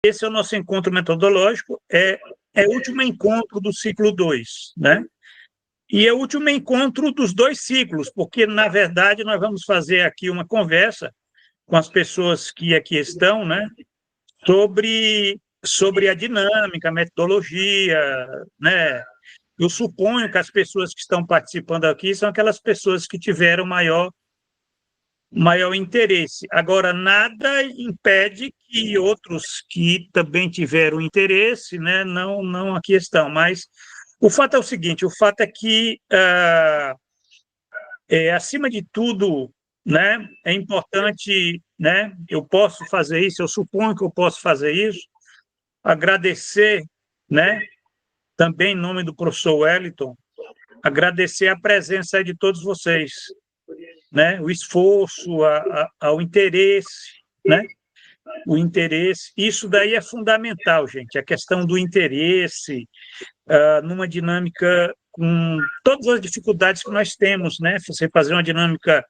esse é o nosso encontro metodológico, é o último encontro do ciclo 2, né? E é o último encontro dos 2 ciclos, porque, na verdade, nós vamos fazer aqui uma conversa com as pessoas que aqui estão, né, sobre a dinâmica, a metodologia, né? Eu suponho que as pessoas que estão participando aqui são aquelas pessoas que tiveram maior interesse. Agora, nada impede que outros que também tiveram interesse, né, não aqui estão, mas o fato é o seguinte, o fato é que, acima de tudo, né, é importante, né, eu posso fazer isso, eu suponho que eu posso fazer isso, agradecer, né, também em nome do professor Wellington, agradecer a presença de todos vocês, né, o esforço, ao interesse, né, o interesse, isso daí é fundamental, gente, a questão do interesse, numa dinâmica com todas as dificuldades que nós temos, né, você fazer uma dinâmica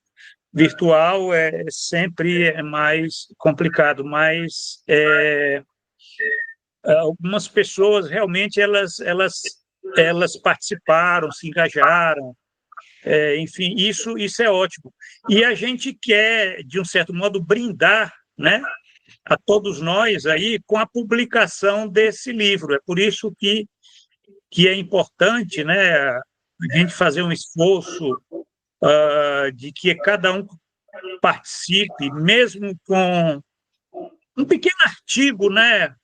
virtual sempre é mais complicado, mas algumas pessoas realmente elas participaram, se engajaram, enfim, isso é ótimo. E a gente quer, de um certo modo, brindar, né, a todos nós aí com a publicação desse livro. É por isso que é importante, né, a gente fazer um esforço de que cada um participe, mesmo com um pequeno artigo, né,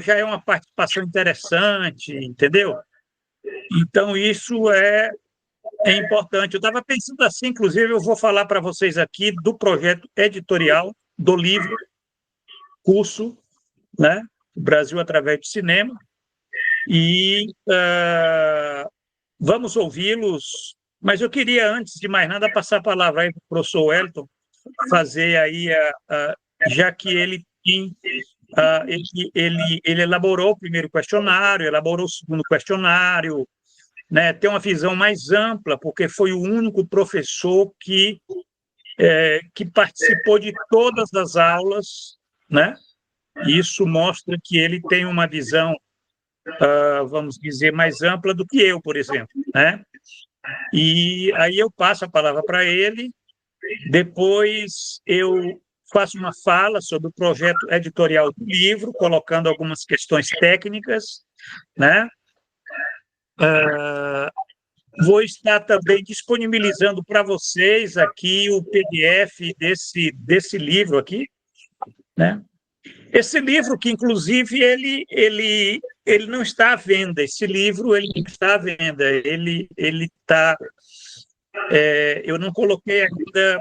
já é uma participação interessante, entendeu? Então, isso é importante. Eu estava pensando assim, inclusive, eu vou falar para vocês aqui do projeto editorial do livro, curso, né, Brasil através do cinema, e vamos ouvi-los, mas eu queria, antes de mais nada, passar a palavra aí para o professor Wellington, fazer aí, já que ele tem ele elaborou o primeiro questionário, elaborou o segundo questionário, né, tem uma visão mais ampla, porque foi o único professor que participou de todas as aulas, né? Isso mostra que ele tem uma visão, vamos dizer, mais ampla do que eu, por exemplo, né? E aí eu passo a palavra para ele, depois eu faço uma fala sobre o projeto editorial do livro, colocando algumas questões técnicas, né? Vou estar também disponibilizando para vocês aqui o PDF desse livro aqui, né? Esse livro que, inclusive, ele não está à venda. Esse livro ele não está à venda. Ele está. Eu não coloquei ainda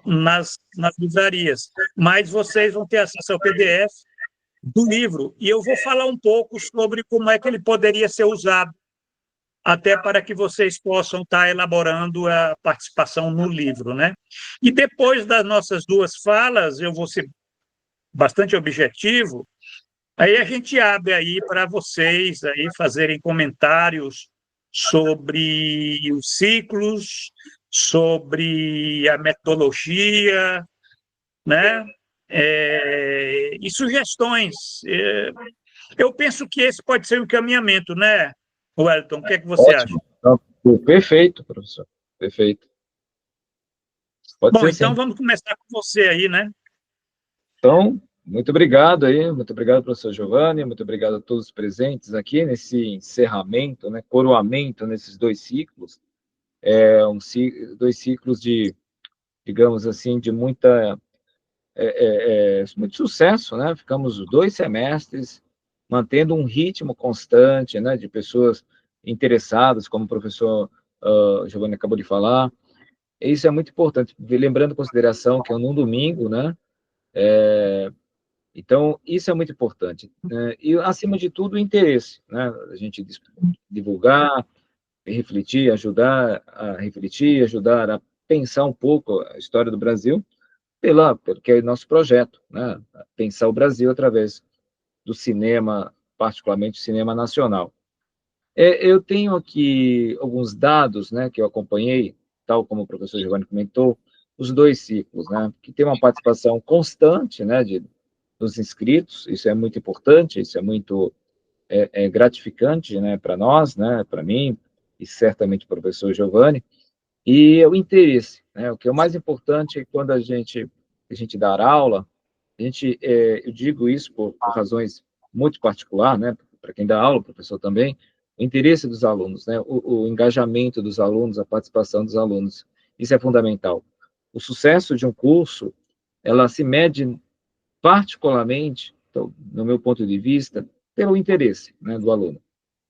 nas livrarias, mas vocês vão ter acesso ao PDF do livro e eu vou falar um pouco sobre como é que ele poderia ser usado, até para que vocês possam estar elaborando a participação no livro, né? E depois das nossas 2 falas, eu vou ser bastante objetivo, aí a gente abre aí para vocês aí fazerem comentários sobre os ciclos, sobre a metodologia, né? E sugestões. Eu penso que esse pode ser o encaminhamento, né, Wellington? O que é que você acha? Ótimo. Então, perfeito, professor. Perfeito. Pode Bom, ser então sim. vamos começar com você aí, né? Então, muito obrigado aí, muito obrigado, professor Giovanni, muito obrigado a todos os presentes aqui nesse encerramento, né, coroamento nesses 2 ciclos, 2 ciclos de, digamos assim, de muito sucesso, né? Ficamos 2 semestres mantendo um ritmo constante, né, de pessoas interessadas, como o professor Giovanni acabou de falar. Isso é muito importante, lembrando em consideração que é num domingo, né? Então, isso é muito importante, né? E, acima de tudo, o interesse, né? A gente divulgar, refletir, ajudar a refletir, ajudar a pensar um pouco a história do Brasil, porque é nosso projeto, né? Pensar o Brasil através do cinema, particularmente o cinema nacional. Eu tenho aqui alguns dados, né, que eu acompanhei, tal como o professor Giovanni comentou, os 2 ciclos, né, que tem uma participação constante, né, de dos inscritos, isso é muito importante, isso é muito gratificante, né, para nós, né, para mim, e certamente para o professor Giovanni, e o interesse, né, o que é o mais importante é quando a gente dá aula, eu digo isso por razões muito particulares, né, para quem dá aula, o professor também, o interesse dos alunos, né, o engajamento dos alunos, a participação dos alunos, isso é fundamental. O sucesso de um curso, ela se mede particularmente, então, no meu ponto de vista, pelo interesse, né, do aluno.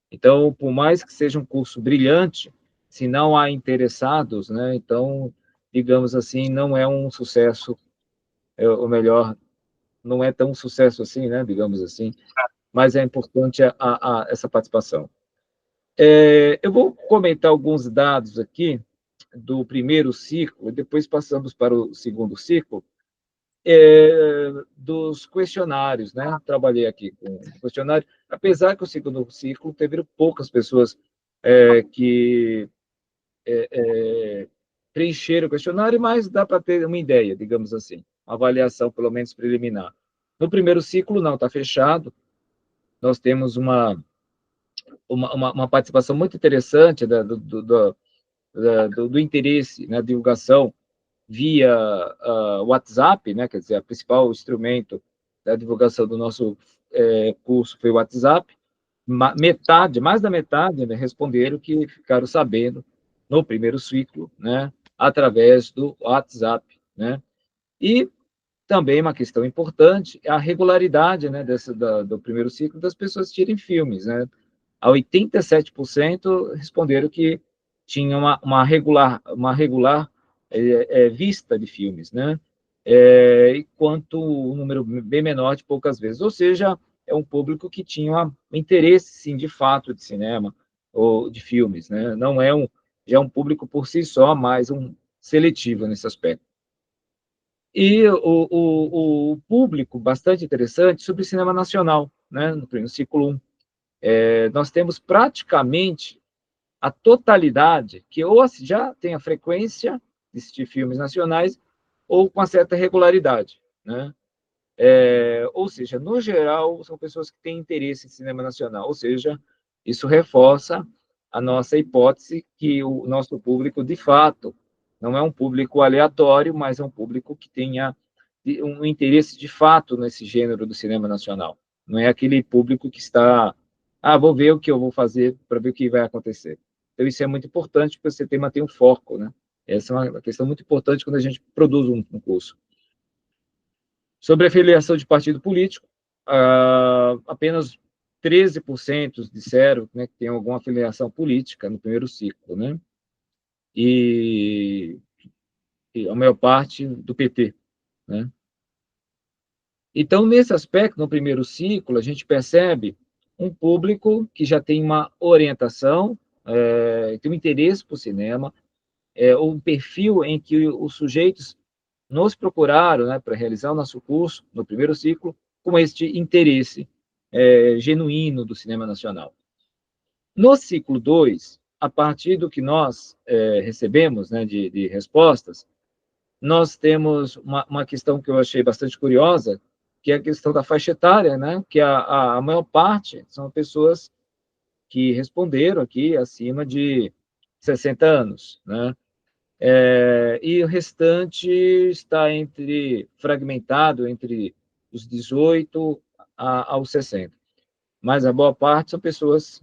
Então, por mais que seja um curso brilhante, se não há interessados, né, então, digamos assim, não é um sucesso, ou melhor, não é tão sucesso assim, né, digamos assim, mas é importante essa participação. Eu vou comentar alguns dados aqui do primeiro ciclo, depois passamos para o segundo ciclo, dos questionários, né? Trabalhei aqui com questionário, apesar que o segundo ciclo teve poucas pessoas que preencheram o questionário, mas dá para ter uma ideia, digamos assim, uma avaliação, pelo menos preliminar. No primeiro ciclo, não, está fechado, nós temos uma participação muito interessante do interesse na divulgação via WhatsApp, né? Quer dizer, o principal instrumento da divulgação do nosso curso foi o WhatsApp. Mais da metade, né, responderam que ficaram sabendo no primeiro ciclo, né, através do WhatsApp, né? E também uma questão importante é a regularidade, né, do primeiro ciclo das pessoas assistirem filmes, né? A 87% responderam que tinha uma regular vista de filmes, né? Enquanto um número bem menor de poucas vezes. Ou seja, é um público que tinha um interesse, sim, de fato, de cinema ou de filmes, né? Não já é um público por si só, mas um seletivo nesse aspecto. E o público, bastante interessante, sobre cinema nacional, né? No ciclo 1. Nós temos praticamente a totalidade, que ou já tem a frequência de assistir filmes nacionais, ou com uma certa regularidade, né? Ou seja, no geral, são pessoas que têm interesse em cinema nacional, ou seja, isso reforça a nossa hipótese que o nosso público, de fato, não é um público aleatório, mas é um público que tenha um interesse de fato nesse gênero do cinema nacional. Não é aquele público que está, vou ver o que eu vou fazer para ver o que vai acontecer. Então, isso é muito importante, porque você manter um foco, né? Essa é uma questão muito importante quando a gente produz um curso. Sobre a filiação de partido político, apenas 13% disseram, né, que tem alguma filiação política no primeiro ciclo, né? E a maior parte do PT, né? Então, nesse aspecto, no primeiro ciclo, a gente percebe um público que já tem uma orientação, tem um interesse por cinema, um perfil em que os sujeitos nos procuraram, né, para realizar o nosso curso no primeiro ciclo, com este interesse genuíno do cinema nacional. No ciclo 2, a partir do que nós recebemos, né, de respostas, nós temos uma questão que eu achei bastante curiosa, que é a questão da faixa etária, né, que a maior parte são pessoas que responderam aqui acima de 60 anos, né? E o restante está fragmentado entre os 18 aos 60. Mas a boa parte são pessoas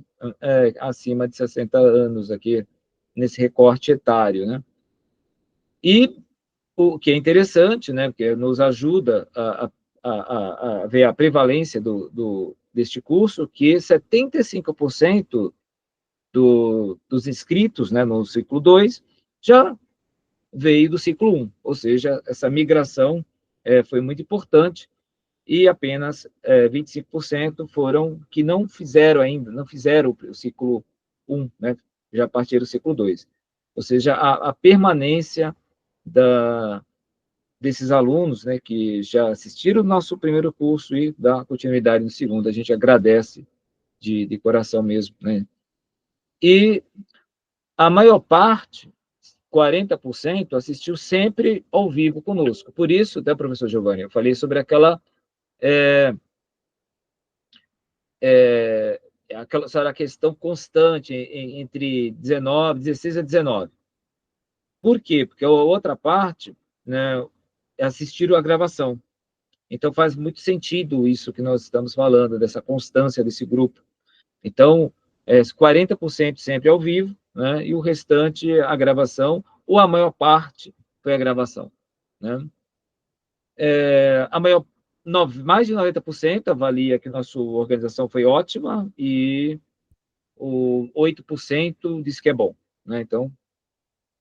acima de 60 anos aqui, nesse recorte etário, né? E o que é interessante, né, porque nos ajuda a ver a prevalência deste curso, que 75% dos inscritos, né, no ciclo 2 já veio do ciclo 1, ou seja, essa migração foi muito importante, e apenas 25% foram que não fizeram o ciclo 1, né, já partiram do ciclo 2. Ou seja, a permanência desses alunos, né, que já assistiram o nosso primeiro curso e dá continuidade no segundo, a gente agradece de coração mesmo, né? E a maior parte, 40%, assistiu sempre ao vivo conosco. Por isso, professor Giovanni, eu falei sobre aquela será a questão constante entre 16 a 19. Por quê? Porque a outra parte, né, é assistir a gravação. Então, faz muito sentido isso que nós estamos falando, dessa constância desse grupo. Então, 40% sempre ao vivo, né, e o restante a gravação, ou a maior parte foi a gravação. Né? Mais de 90% avalia que nossa organização foi ótima e o 8% diz que é bom. Né? Então,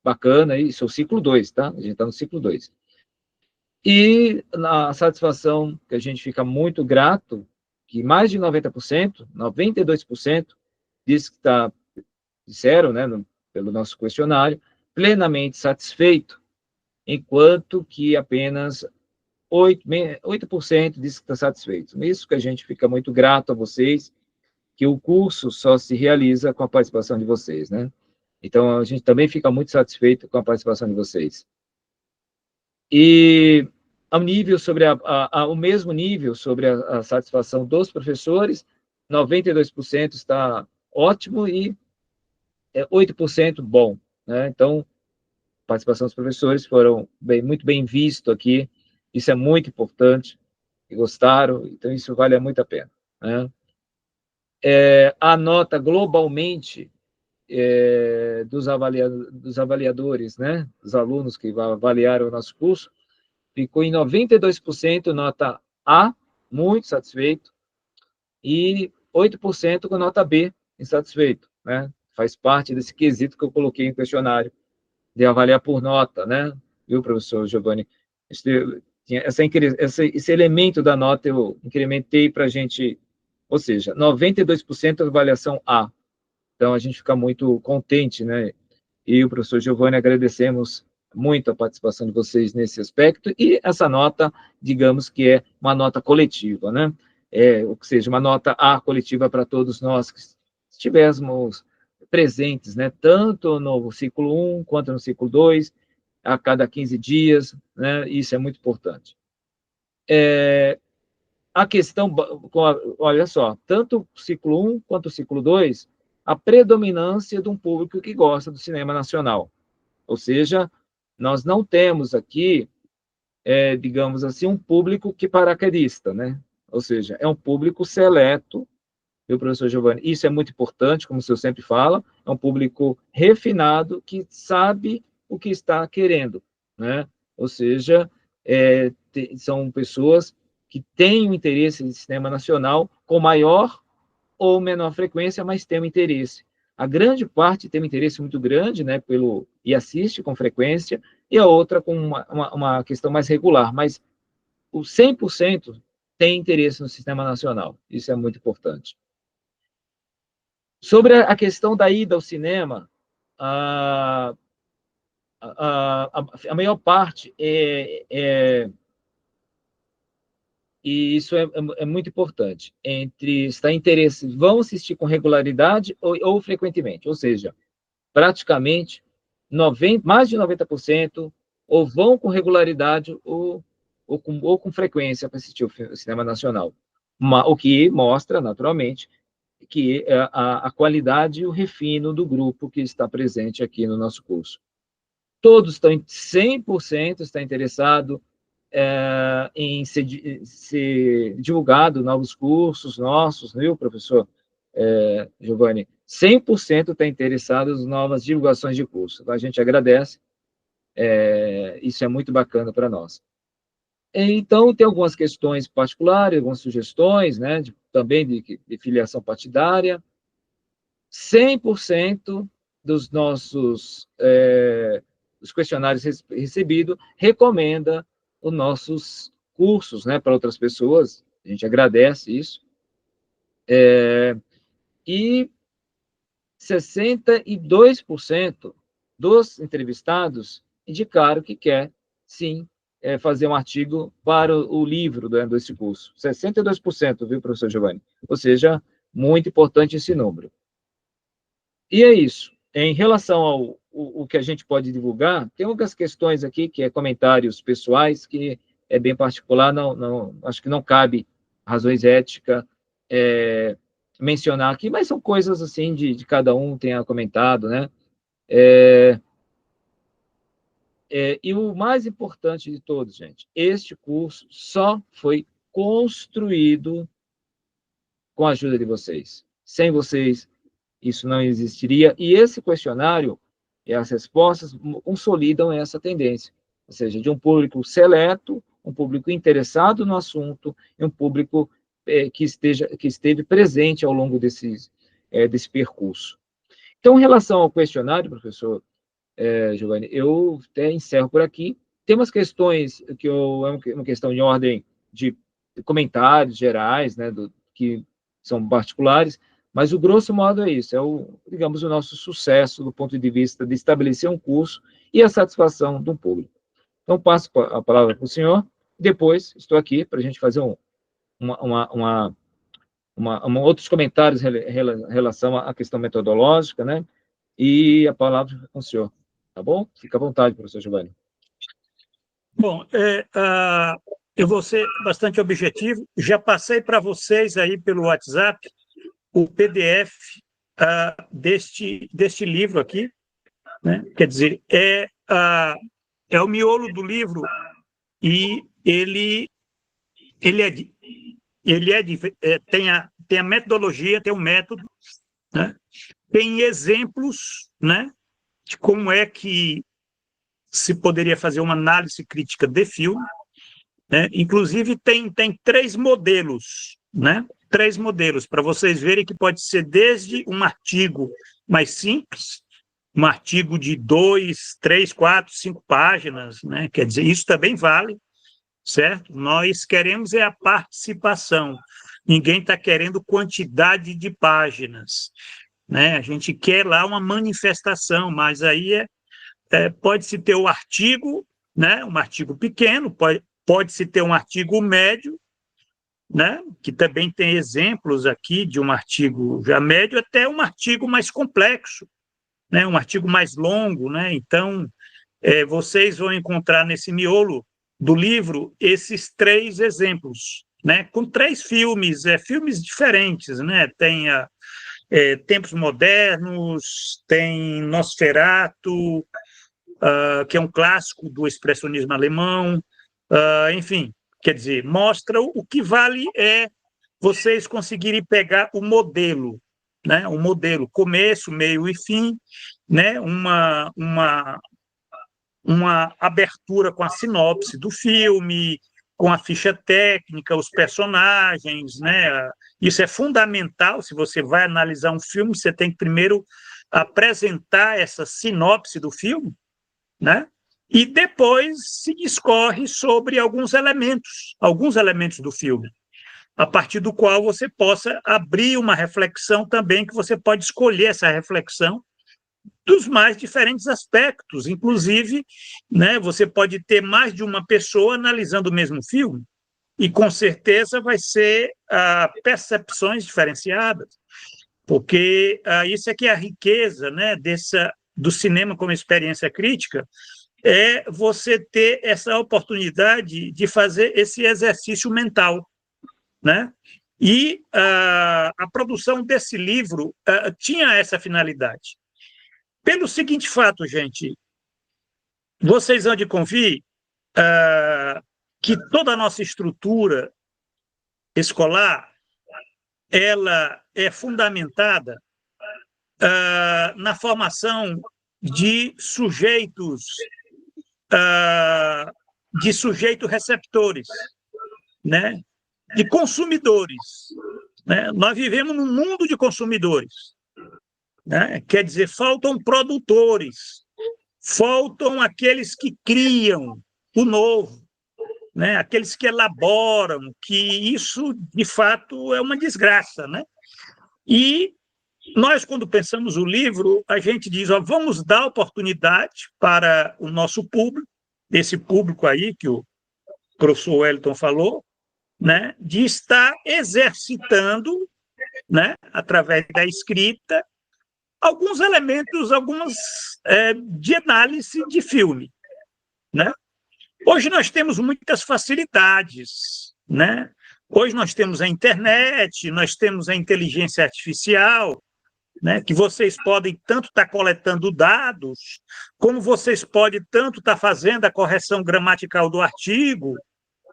bacana, isso é o ciclo 2, tá? A gente está no ciclo 2. E a satisfação que a gente fica muito grato, que mais de 90%, 92% diz que disseram, né, pelo nosso questionário, plenamente satisfeito, enquanto que apenas 8% diz que está satisfeito. Isso que a gente fica muito grato a vocês, que o curso só se realiza com a participação de vocês, né? Então, a gente também fica muito satisfeito com a participação de vocês. E ao nível sobre o mesmo nível sobre a satisfação dos professores, 92% está ótimo e 8% bom. Né? Então, a participação dos professores foram muito bem visto aqui, isso é muito importante, e gostaram, então isso vale muito a pena. Né? A nota globalmente dos avaliadores, né, dos alunos que avaliaram o nosso curso, ficou em 92% nota A, muito satisfeito, e 8% com nota B, insatisfeito. Né? Faz parte desse quesito que eu coloquei no questionário, de avaliar por nota, né? Viu, professor Giovanni? Esse elemento da nota eu incrementei para a gente, ou seja, 92% avaliação A. Então, a gente fica muito contente, né? E o professor Giovanni, agradecemos muito a participação de vocês nesse aspecto, e essa nota, digamos que é uma nota coletiva, né? Ou seja, uma nota A coletiva para todos nós que estivéssemos presentes, né? Tanto no ciclo 1 quanto no ciclo 2, a cada 15 dias, né? Isso é muito importante. A questão, olha só, tanto o ciclo 1 quanto o ciclo 2, a predominância de um público que gosta do cinema nacional. Ou seja, nós não temos aqui, digamos assim, um público que paraquedista, né? Ou seja, é um público seleto, viu, professor Giovanni? Isso é muito importante, como o senhor sempre fala, é um público refinado que sabe o que está querendo, né? Ou seja, são pessoas que têm um interesse em cinema nacional com maior ou menor frequência, mas tem um interesse. A grande parte tem um interesse muito grande, né, e assiste com frequência, e a outra com uma questão mais regular, mas o 100% tem interesse no sistema nacional. Isso é muito importante. Sobre a questão da ida ao cinema, a maior parte e isso é muito importante, entre estar interesse, vão assistir com regularidade ou frequentemente, ou seja, praticamente mais de 90% ou vão com regularidade ou com frequência para assistir o cinema nacional. O que mostra, naturalmente, que a qualidade e o refino do grupo que está presente aqui no nosso curso. Todos estão 100% está interessado em ser divulgado novos cursos nossos, viu, professor Giovanni? 100% está interessado nas novas divulgações de curso. A gente agradece, isso é muito bacana para nós. Então, tem algumas questões particulares, algumas sugestões, né, também de filiação partidária. 100% dos nossos os questionários recebidos recomenda os nossos cursos, né, para outras pessoas. A gente agradece isso. E 62% dos entrevistados indicaram que quer, sim, fazer um artigo para o livro desse curso. 62%, viu, professor Giovanni? Ou seja, muito importante esse número. E é isso. Em relação ao que a gente pode divulgar, tem algumas questões aqui, que é comentários pessoais, que é bem particular, acho que não cabe razões éticas, mencionar aqui, mas são coisas assim de cada um tenha comentado, né? E o mais importante de todos, gente, este curso só foi construído com a ajuda de vocês. Sem vocês, isso não existiria. E esse questionário e as respostas consolidam essa tendência, ou seja, de um público seleto, um público interessado no assunto, e um público que esteve presente ao longo desse percurso. Então, em relação ao questionário, professor Giovanni, eu até encerro por aqui. Tem umas questões que é uma questão de ordem de comentários gerais, né, que são particulares, mas o grosso modo é isso, digamos, o nosso sucesso do ponto de vista de estabelecer um curso e a satisfação do público. Então, passo a palavra para o senhor, depois estou aqui para a gente fazer outros comentários em relação à questão metodológica, né, e a palavra com o senhor. Tá bom? Fica à vontade, professor Giovanni. Bom, eu vou ser bastante objetivo. Já passei para vocês aí pelo WhatsApp o PDF deste livro aqui, né? Quer dizer, é o miolo do livro e ele tem a metodologia, tem um método, né? Tem exemplos, né, de como é que se poderia fazer uma análise crítica de filme, né? Inclusive tem 3 modelos, né? 3 modelos, para vocês verem que pode ser desde um artigo mais simples, um artigo de 2, 3, 4, 5 páginas, né? Quer dizer, isso também vale, certo? Nós queremos a participação, ninguém está querendo quantidade de páginas, né? A gente quer lá uma manifestação, mas aí pode-se ter o artigo, né? Um artigo pequeno, pode-se ter um artigo médio, né? Que também tem exemplos aqui de um artigo já médio até um artigo mais complexo, né? Um artigo mais longo, né? Então, vocês vão encontrar nesse miolo do livro esses 3 exemplos, né? Com 3 filmes, filmes diferentes, né? Tem Tempos Modernos, tem Nosferatu, que é um clássico do expressionismo alemão, enfim, quer dizer, mostra o que vale vocês conseguirem pegar o modelo, né? O modelo, começo, meio e fim, né? Uma abertura com a sinopse do filme, com a ficha técnica, os personagens, né? Isso é fundamental. Se você vai analisar um filme, você tem que primeiro apresentar essa sinopse do filme, né? E depois se discorre sobre alguns elementos do filme, a partir do qual você possa abrir uma reflexão também, que você pode escolher essa reflexão dos mais diferentes aspectos, inclusive, né, você pode ter mais de uma pessoa analisando o mesmo filme, e com certeza vai ser percepções diferenciadas, porque isso é que é a riqueza, né, do cinema como experiência crítica, é você ter essa oportunidade de fazer esse exercício mental, né? E a produção desse livro tinha essa finalidade. Pelo seguinte fato, gente, vocês hão de convir que toda a nossa estrutura escolar ela é fundamentada na formação de sujeitos receptores, né? De consumidores, né? Nós vivemos num mundo de consumidores, né? Quer dizer, faltam produtores, faltam aqueles que criam o novo, né? Aqueles que elaboram, que isso, de fato, é uma desgraça, né? E nós, quando pensamos o livro, a gente diz, vamos dar oportunidade para o nosso público, esse público aí que o professor Wellington falou, né, de estar exercitando, né, através da escrita, alguns elementos, de análise de filme, né? Hoje nós temos muitas facilidades, né? Hoje nós temos a internet, nós temos a inteligência artificial, né, que vocês podem tanto estar coletando dados, como vocês podem tanto estar fazendo a correção gramatical do artigo,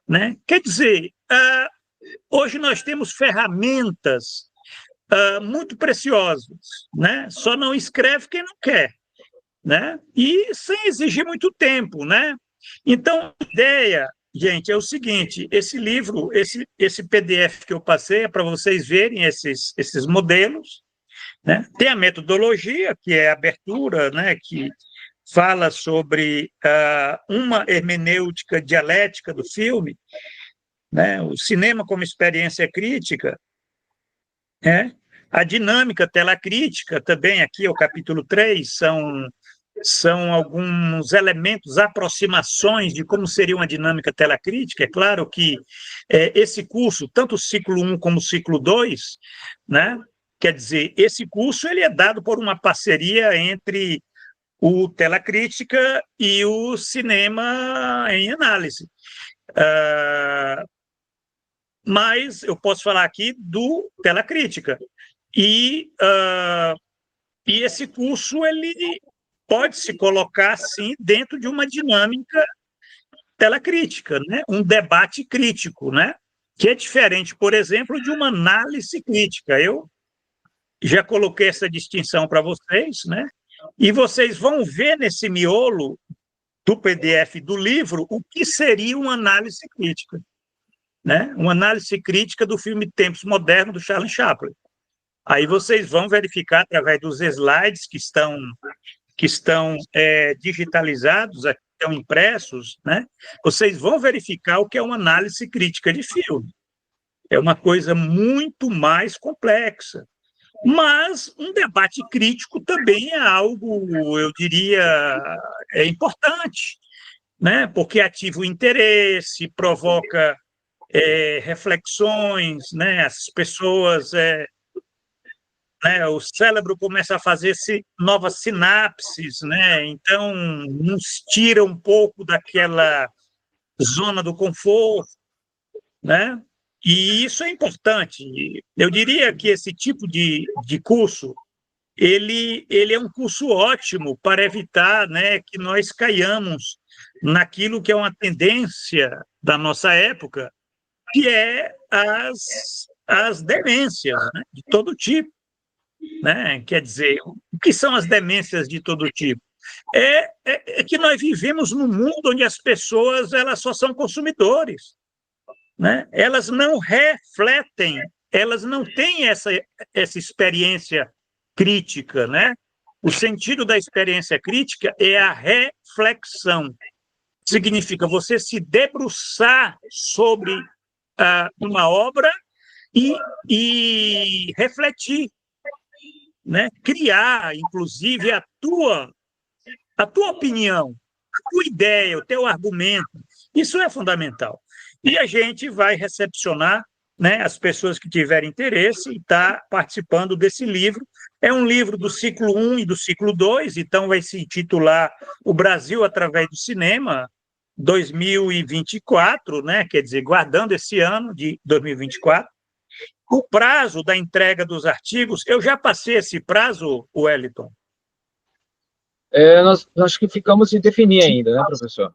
né? Quer dizer, hoje nós temos ferramentas muito preciosas, né? Só não escreve quem não quer, né? E sem exigir muito tempo, né? Então, a ideia, gente, é o seguinte: esse livro, esse PDF que eu passei é para vocês verem esses modelos, né? Tem a metodologia, que é a abertura, né? Que fala sobre uma hermenêutica dialética do filme, né? O cinema como experiência crítica, né? A dinâmica telacrítica, também aqui é o capítulo 3, são alguns elementos, aproximações de como seria uma dinâmica telacrítica. É claro que esse curso, tanto o ciclo 1 como o ciclo 2, né? Quer dizer, esse curso ele é dado por uma parceria entre o Telacrítica e o Cinema em Análise. Mas eu posso falar aqui do Telacrítica. E esse curso ele pode se colocar, sim, dentro de uma dinâmica telacrítica, né? Um debate crítico, né? Que é diferente, por exemplo, de uma análise crítica. Eu já coloquei essa distinção para vocês, né? E vocês vão ver nesse miolo do PDF do livro o que seria uma análise crítica, né? Uma análise crítica do filme Tempos Modernos, do Charlie Chaplin. Aí vocês vão verificar, através dos slides que estão digitalizados, estão impressos, né? Vocês vão verificar o que é uma análise crítica de filme. É uma coisa muito mais complexa. Mas um debate crítico também é algo, eu diria, importante, né? Porque ativa o interesse, provoca reflexões, né? As pessoas, né? O cérebro começa a fazer novas sinapses, né? Então nos tira um pouco daquela zona do conforto, né? E isso é importante. Eu diria que esse tipo de curso ele é um curso ótimo para evitar, né, que nós caiamos naquilo que é uma tendência da nossa época, que é as demências, né, de todo tipo, né? Quer dizer, o que são as demências de todo tipo? É que nós vivemos num mundo onde as pessoas elas só são consumidores, né? Elas não refletem, elas não têm essa experiência crítica, né? O sentido da experiência crítica é a reflexão. Significa você se debruçar sobre uma obra e refletir, né? Criar, inclusive, a tua opinião, a tua ideia, o teu argumento. Isso é fundamental. E a gente vai recepcionar, né, as pessoas que tiverem interesse e estar participando desse livro. É um livro do ciclo 1 e do ciclo 2, então vai se intitular O Brasil através do Cinema 2024, né? Quer dizer, guardando esse ano de 2024. O prazo da entrega dos artigos, eu já passei esse prazo, Wellington? Nós acho que ficamos de definir ainda, né, professor?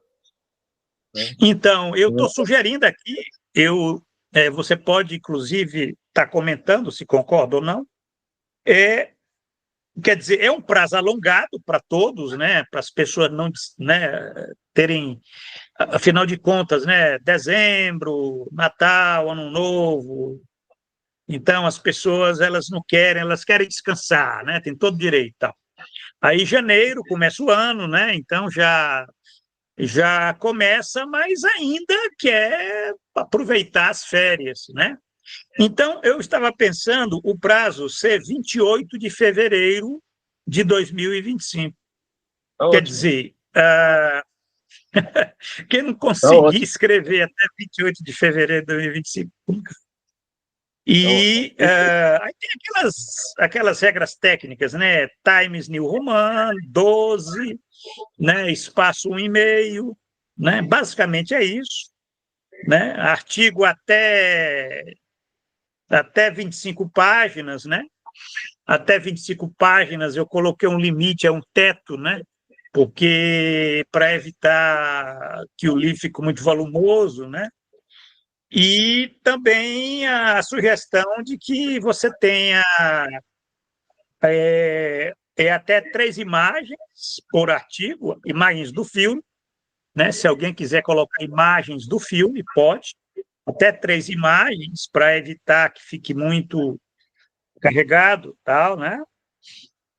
Então, eu estou sugerindo aqui, você pode, inclusive, estar comentando se concorda ou não, quer dizer, é um prazo alongado para todos, né, para as pessoas não, né, terem, afinal de contas, né, dezembro, Natal, Ano Novo, então as pessoas elas não querem, elas querem descansar, né, tem todo direito e tal. Aí janeiro começa o ano, né, então já começa, mas ainda quer aproveitar as férias, né? Então, eu estava pensando o prazo ser 28 de fevereiro de 2025. Tá Quer ótimo. dizer, quem não Tá conseguir ótimo. escrever até 28 de fevereiro de 2025. E aí tem aquelas regras técnicas, né? Times New Roman, 12, né? Espaço 1,5, né? Basicamente é isso, né? Artigo até 25 páginas, né? Até 25 páginas eu coloquei um limite, um teto, né? Porque para evitar que o livro fique muito volumoso, né? E também a sugestão de que você tenha até 3 imagens por artigo, imagens do filme, né? Se alguém quiser colocar imagens do filme, pode, até 3 imagens, para evitar que fique muito carregado, tal, né?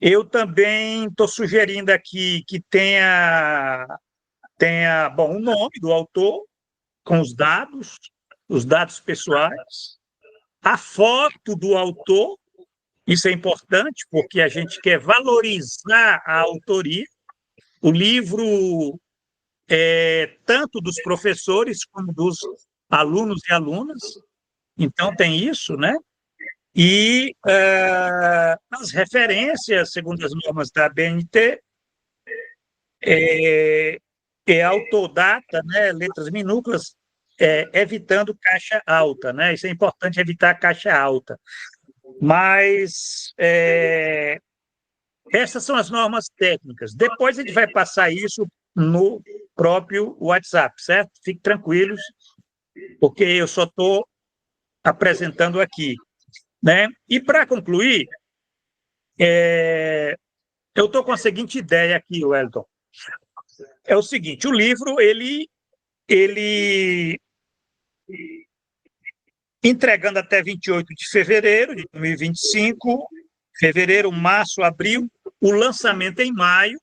Eu também estou sugerindo aqui que tenha bom, o nome do autor, com os dados pessoais, a foto do autor, isso é importante, porque a gente quer valorizar a autoria. O livro tanto dos professores como dos alunos e alunas, então tem isso, né? E as referências, segundo as normas da ABNT, autodata, né, letras minúsculas, evitando caixa alta, né? Isso é importante, evitar caixa alta. Mas essas são as normas técnicas. Depois a gente vai passar isso no próprio WhatsApp, certo? Fiquem tranquilos, porque eu só estou apresentando aqui, né? E para concluir, eu estou com a seguinte ideia aqui, Wellington. É o seguinte: o livro ele entregando até 28 de fevereiro de 2025, fevereiro, março, abril, o lançamento em maio.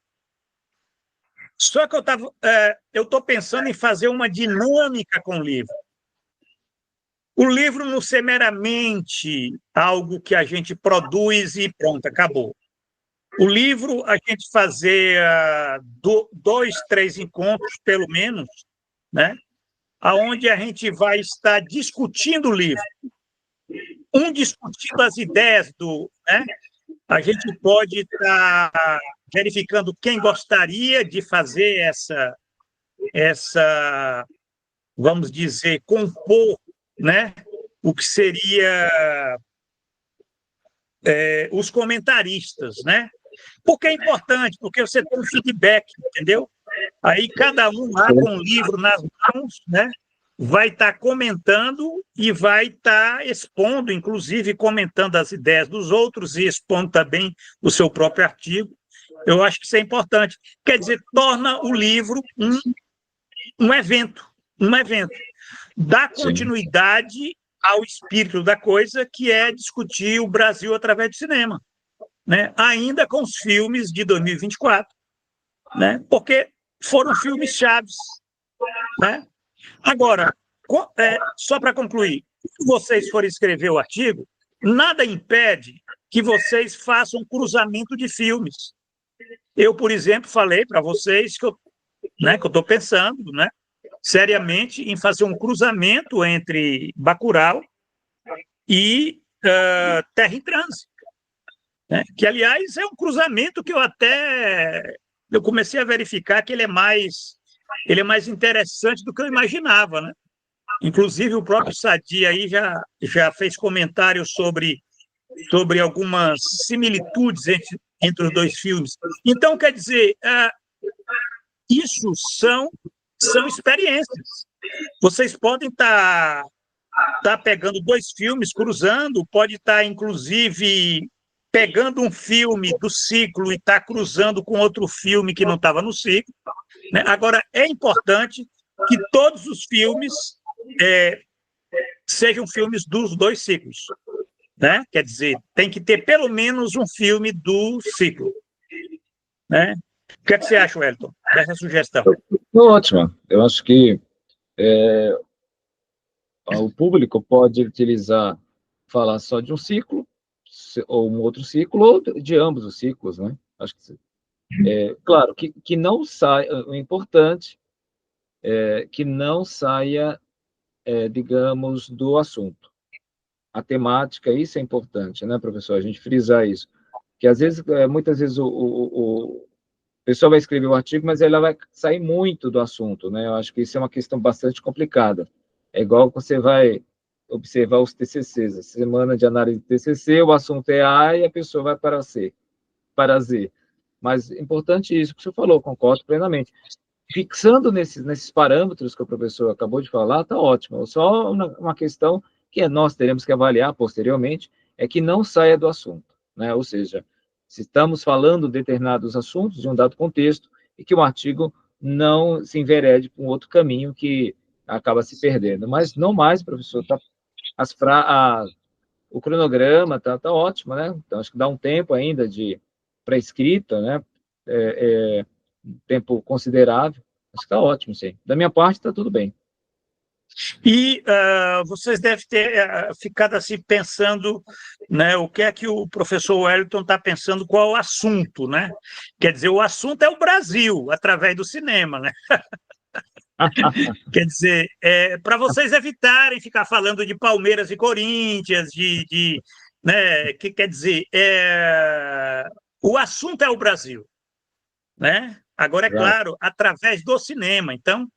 Só que eu estou pensando em fazer uma dinâmica com o livro. O livro não ser meramente algo que a gente produz e pronto, acabou. O livro, a gente fazer 2, 3 encontros, pelo menos, né? Onde a gente vai estar discutindo o livro. Discutindo as ideias né? A gente pode estar verificando quem gostaria de fazer vamos dizer, compor, né? O que seria os comentaristas, né? Porque é importante, porque você tem um feedback, entendeu? Aí cada um lá com o livro nas mãos, né? Vai estar comentando e vai estar expondo, inclusive comentando as ideias dos outros e expondo também o seu próprio artigo. Eu acho que isso é importante. Quer dizer, torna o livro um evento, dá continuidade ao espírito da coisa, que é discutir o Brasil através do cinema, né? Ainda com os filmes de 2024, né? Porque foram filmes chaves, né? Agora, só para concluir, se vocês forem escrever o artigo, nada impede que vocês façam um cruzamento de filmes. Eu, por exemplo, falei para vocês que eu estou pensando, né, seriamente em fazer um cruzamento entre Bacurau e Terra em Trânsito, né? Que, aliás, é um cruzamento que eu comecei a verificar que ele é mais interessante do que eu imaginava, né? Inclusive, o próprio Sadi aí já fez comentários sobre algumas similitudes entre os dois filmes. Então, quer dizer, isso são experiências. Vocês podem estar pegando 2 filmes, cruzando, pode estar, inclusive, pegando um filme do ciclo e estar cruzando com outro filme que não estava no ciclo, né? Agora, é importante que todos os filmes sejam filmes dos 2 ciclos, né? Quer dizer, tem que ter pelo menos um filme do ciclo, né? O que é que você acha, Wellington, dessa sugestão? Ótimo. Eu acho que o público pode utilizar, falar só de um ciclo, ou um outro ciclo, ou de ambos os ciclos, né? Acho que, claro, que não saia, o importante é que não saia, digamos, do assunto. A temática, isso é importante, né, professor? A gente frisar isso. Que, às vezes, muitas vezes, o pessoal vai escrever um artigo, mas ela vai sair muito do assunto, né? Eu acho que isso é uma questão bastante complicada. É igual que você vai observar os TCCs, a semana de análise de TCC, o assunto é A e a pessoa vai para C, para Z. Mas é importante isso que você falou, concordo plenamente. Fixando nesses parâmetros que o professor acabou de falar, está ótimo. Só uma questão que nós teremos que avaliar posteriormente é que não saia do assunto, né? Ou seja, se estamos falando de determinados assuntos de um dado contexto e que o artigo não se enverede para um outro caminho que acaba se perdendo. Mas não mais, professor, o cronograma tá ótimo, né? Então, acho que dá um tempo ainda para escrita, né? Um tempo considerável. Acho que está ótimo, sim. Da minha parte, está tudo bem. E vocês devem ter ficado assim pensando, né, o que é que o professor Wellington está pensando, qual o assunto, né? Quer dizer, o assunto é o Brasil, através do cinema, né? Quer dizer, para vocês evitarem ficar falando de Palmeiras e Corinthians, né, que quer dizer, o assunto é o Brasil, né? Agora, é claro, através do cinema. Então,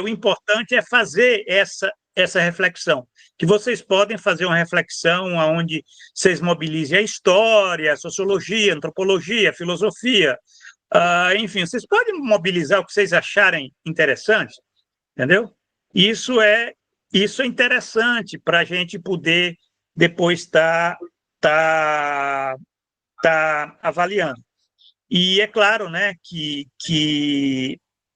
o importante é fazer essa reflexão, que vocês podem fazer uma reflexão onde vocês mobilizem a história, a sociologia, a antropologia, a filosofia, enfim, vocês podem mobilizar o que vocês acharem interessante, entendeu? Isso é interessante para a gente poder depois estar avaliando. E é claro, né, que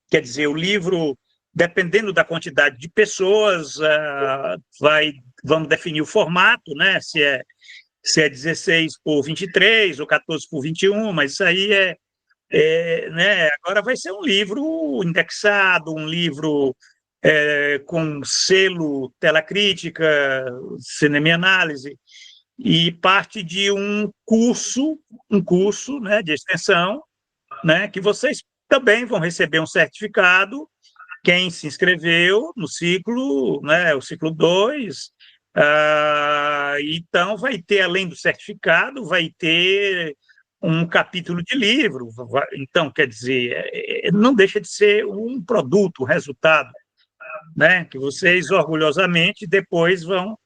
quer dizer, o livro, dependendo da quantidade de pessoas, vamos definir o formato, né, se é 16 por 23 ou 14 por 21, mas isso aí né, agora vai ser um livro indexado, um livro com selo Tela Crítica, Cinema e Análise, e parte de um curso, né, de extensão, né, que vocês também vão receber um certificado, quem se inscreveu no ciclo, né, o ciclo 2, então vai ter, além do certificado, vai ter um capítulo de livro, então, quer dizer, não deixa de ser um produto, um resultado, né, que vocês orgulhosamente depois vão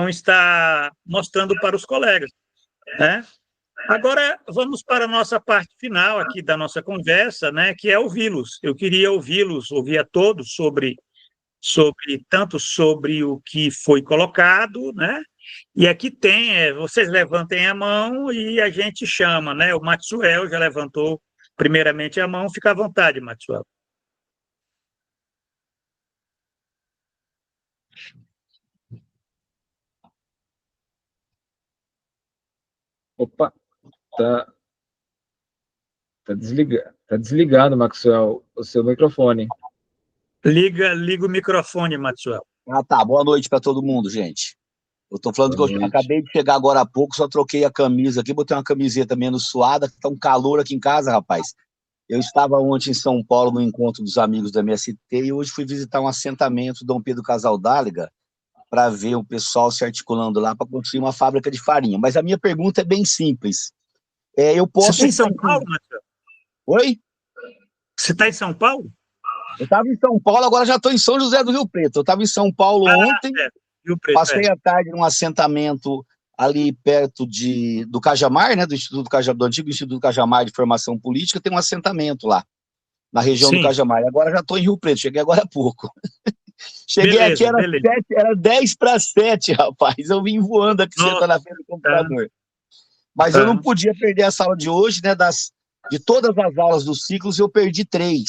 estar mostrando para os colegas, né? Agora, vamos para a nossa parte final aqui da nossa conversa, né, que é ouvi-los. Eu queria ouvi-los, ouvir a todos tanto sobre o que foi colocado, né? E aqui tem, vocês levantem a mão e a gente chama, né? O Maxwell já levantou primeiramente a mão, fica à vontade, Maxwell. Opa, tá desligado, Maxwell, o seu microfone. Liga o microfone, Maxwell. Tá. Boa noite para todo mundo, gente. Eu estou falando que eu acabei de chegar agora há pouco, só troquei a camisa aqui, botei uma camiseta menos suada, que tá um calor aqui em casa, rapaz. Eu estava ontem em São Paulo no encontro dos amigos da MST e hoje fui visitar um assentamento Dom Pedro Casaldáliga para ver o pessoal se articulando lá para construir uma fábrica de farinha. Mas a minha pergunta é bem simples. Eu posso... Você está em São Paulo, Maxwell? Oi? Você está em São Paulo? Eu estava em São Paulo, agora já estou em São José do Rio Preto. Eu estava em São Paulo ontem, Rio Preto, passei a tarde num assentamento ali perto do Cajamar, né, do antigo Instituto Cajamar de Formação Política, tem um assentamento lá, na região do Cajamar. Agora já estou em Rio Preto, cheguei agora há pouco. Cheguei aqui, era 10 para 7, rapaz. Eu vim voando aqui, sentado na frente do computador. Mas eu não podia perder essa aula de hoje, né, de todas as aulas dos ciclos, eu perdi 3.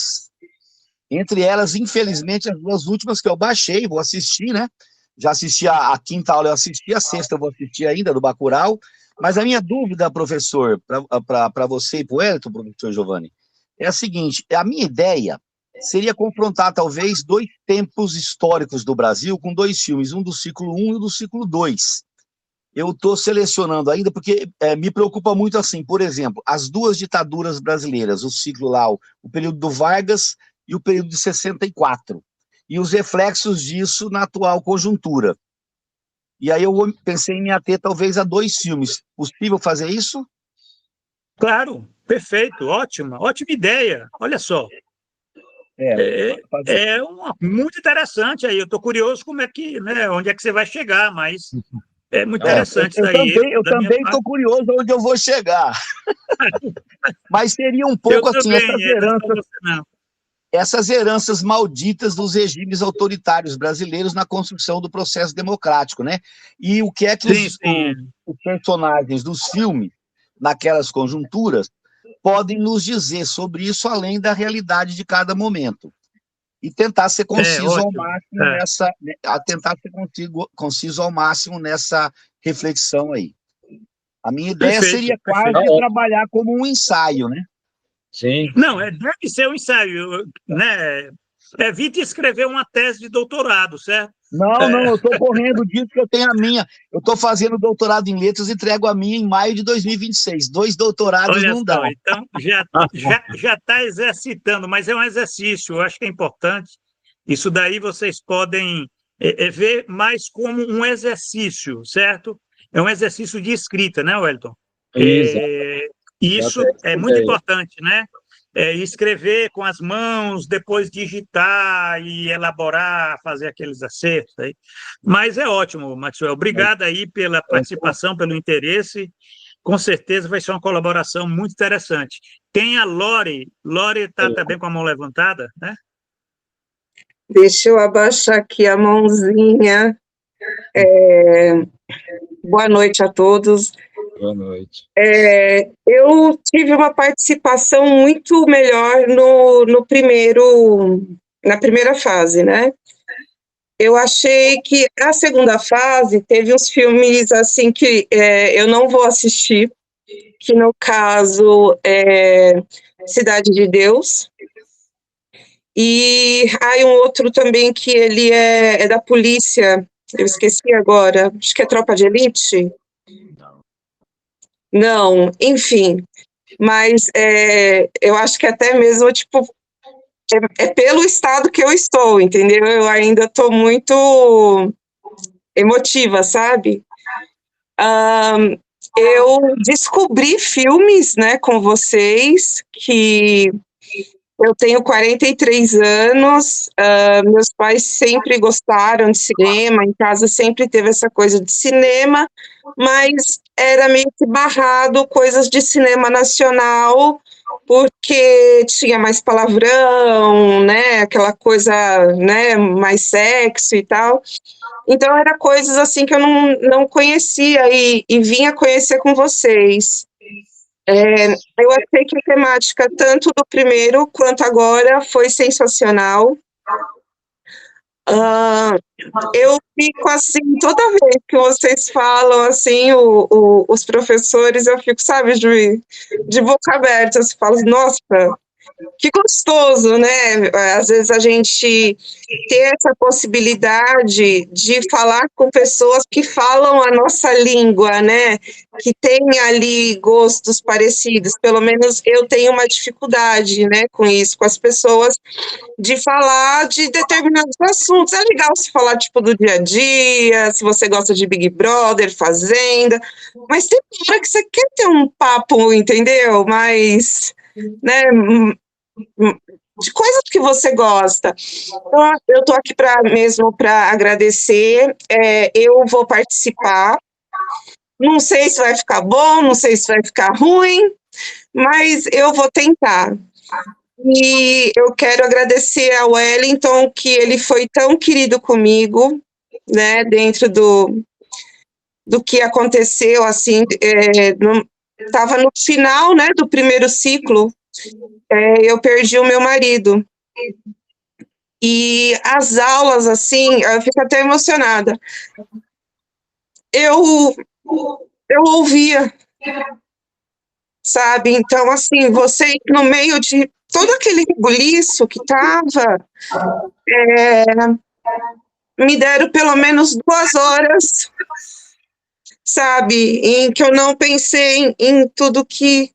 Entre elas, infelizmente, as 2 últimas que eu baixei, vou assistir, né? Já assisti a quinta aula, eu assisti, a sexta eu vou assistir ainda, do Bacurau. Mas a minha dúvida, professor, para você e para o Wellington, professor Giovanni, é a seguinte: a minha ideia seria confrontar, talvez, 2 tempos históricos do Brasil com 2 filmes, um do ciclo 1 e um do ciclo 2. Eu estou selecionando ainda porque me preocupa muito assim, por exemplo, as 2 ditaduras brasileiras, o ciclo lá, o período do Vargas e o período de 64, e os reflexos disso na atual conjuntura. E aí eu pensei em me ater talvez a 2 filmes. Possível fazer isso? Claro, perfeito, ótima ideia. Olha só. Muito interessante aí. Eu estou curioso como é que, né, onde é que você vai chegar, mas é muito interessante isso aí. Eu também estou curioso onde eu vou chegar. Mas seria um pouco assim, essas heranças malditas dos regimes autoritários brasileiros na construção do processo democrático, né? E o que é que os personagens dos filmes, naquelas conjunturas, podem nos dizer sobre isso, além da realidade de cada momento. E tentar ser conciso ao máximo conciso ao máximo nessa reflexão aí. A minha ideia seria quase trabalhar como um ensaio, né? Sim. Não, deve ser um ensaio, né? Evite escrever uma tese de doutorado, certo? Não, eu estou correndo disso que eu tenho a minha. Eu estou fazendo doutorado em letras e entrego a minha em maio de 2026. 2 doutorados não dá. Então, já está exercitando, mas é um exercício, eu acho que é importante. Isso daí vocês podem ver mais como um exercício, certo? É um exercício de escrita, né, Wellington? Isso é muito importante, né? Escrever com as mãos, depois digitar e elaborar, fazer aqueles acertos aí. Mas é ótimo, Maxwell. Obrigado aí pela participação, pelo interesse. Com certeza vai ser uma colaboração muito interessante. Tem a Lore. Lore está também com a mão levantada, né? Deixa eu abaixar aqui a mãozinha. Boa noite a todos. Boa noite. Eu tive uma participação muito melhor na primeira fase, né? Eu achei que a segunda fase teve uns filmes assim que eu não vou assistir, que no caso é Cidade de Deus. E um outro também que ele é da polícia, eu esqueci agora, acho que é Tropa de Elite. Não, enfim, mas eu acho que até mesmo, tipo, é pelo estado que eu estou, entendeu? Eu ainda estou muito emotiva, sabe? Eu descobri filmes, né, com vocês, que eu tenho 43 anos, meus pais sempre gostaram de cinema, em casa sempre teve essa coisa de cinema, mas era meio que barrado coisas de cinema nacional, porque tinha mais palavrão, né, aquela coisa, né, mais sexo e tal. Então, era coisas assim que eu não conhecia e vinha conhecer com vocês. Eu achei que a temática, tanto do primeiro quanto agora, foi sensacional. Eu fico assim, toda vez que vocês falam assim, os professores, eu fico, sabe, de boca aberta, eu falo, nossa, que gostoso, né? Às vezes a gente ter essa possibilidade de falar com pessoas que falam a nossa língua, né? Que tem ali gostos parecidos. Pelo menos eu tenho uma dificuldade, né, com isso, com as pessoas, de falar de determinados assuntos. É legal se falar, tipo, do dia a dia, se você gosta de Big Brother, Fazenda, mas tem hora que você quer ter um papo, entendeu? Mas, né, de coisas que você gosta. Então, eu estou aqui mesmo para agradecer. Eu vou participar. Não sei se vai ficar bom, não sei se vai ficar ruim, mas eu vou tentar. E eu quero agradecer ao Wellington, que ele foi tão querido comigo, né, dentro do que aconteceu, assim, estava no final, né, do primeiro ciclo, eu perdi o meu marido. E as aulas, assim, eu fico até emocionada. Eu ouvia, sabe? Então, assim, você no meio de todo aquele rebuliço que estava, me deram pelo menos 2 horas, sabe? Em que eu não pensei em tudo que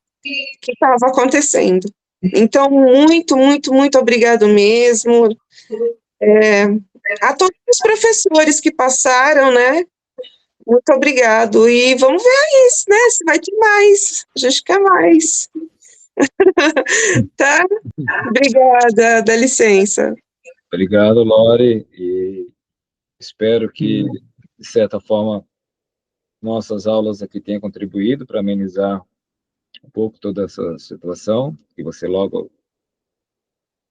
estava acontecendo. Então, muito, muito, muito obrigado mesmo. A todos os professores que passaram, né? Muito obrigado. E vamos ver aí, né? Se vai ter mais. A gente quer mais. Tá? obrigada, dá licença. Obrigado, Lore, e espero que, de certa forma, nossas aulas aqui tenham contribuído para amenizar um pouco toda essa situação, que você logo,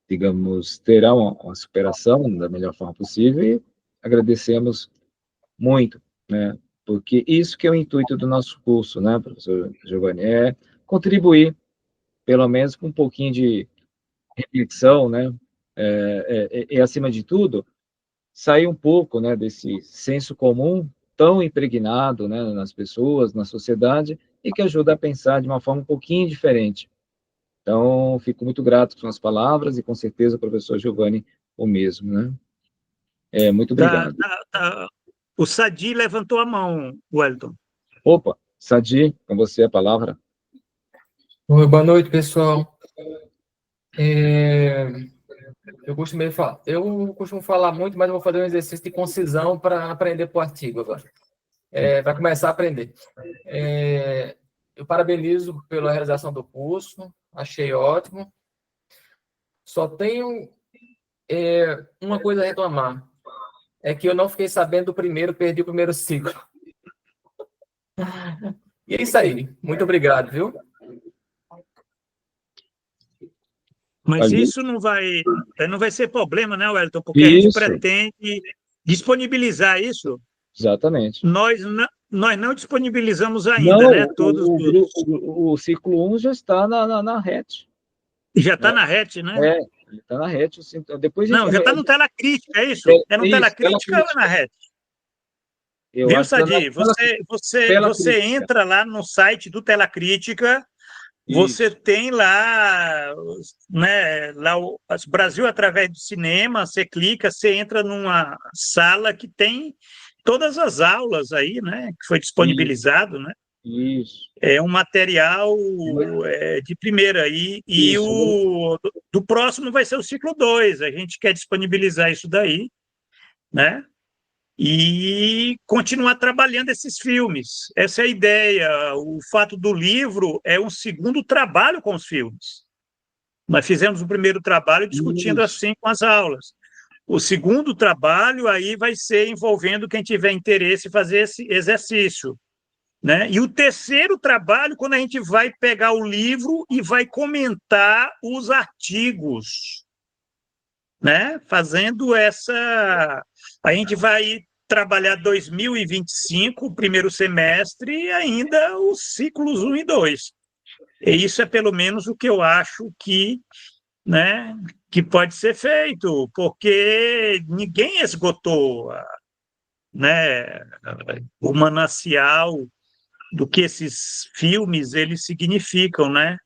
digamos, terá uma superação da melhor forma possível, e agradecemos muito, né, porque isso que é o intuito do nosso curso, né, professor Giovanni, é contribuir, pelo menos com um pouquinho de reflexão, né, e acima de tudo, sair um pouco, né, desse senso comum tão impregnado, né, nas pessoas, na sociedade, e que ajuda a pensar de uma forma um pouquinho diferente. Então, fico muito grato com as palavras e, com certeza, o professor Giovanni o mesmo, né? Muito obrigado. O Sadi levantou a mão, Wellington. Opa, Sadi, com você a palavra. Oi, boa noite, pessoal. Eu costumo falar muito, mas eu vou fazer um exercício de concisão para aprender para o artigo agora. Para começar a aprender. Eu parabenizo pela realização do curso, achei ótimo. Só tenho uma coisa a reclamar, é que eu não fiquei sabendo do primeiro, perdi o primeiro ciclo. E é isso aí. Muito obrigado, viu? Mas isso não vai ser problema, né, Wellington? Porque a gente pretende disponibilizar isso. Exatamente. Nós não disponibilizamos ainda, né? O ciclo 1 já está na RET. Já está na RET, né? Está na RET. Depois já está no Tela Crítica, é isso? No Tela Crítica ou na RET? Viu, Sadi? Você entra lá no site do Tela Crítica, você tem lá, né, o Brasil através do cinema, você clica, você entra numa sala que tem todas as aulas aí, né, que foi disponibilizado, né? Isso. É um material de primeira aí, e do próximo vai ser o ciclo 2, a gente quer disponibilizar isso daí, né? E continuar trabalhando esses filmes. Essa é a ideia. O fato do livro é um segundo trabalho com os filmes. Nós fizemos o primeiro trabalho discutindo assim com as aulas. O segundo trabalho aí vai ser envolvendo quem tiver interesse em fazer esse exercício, né? E o terceiro trabalho, quando a gente vai pegar o livro e vai comentar os artigos, né? Fazendo essa... A gente vai trabalhar 2025, o primeiro semestre, e ainda os ciclos 1 e 2. E isso é pelo menos o que eu acho que, né, que pode ser feito, porque ninguém esgotou, né, o manancial do que esses filmes eles significam, né?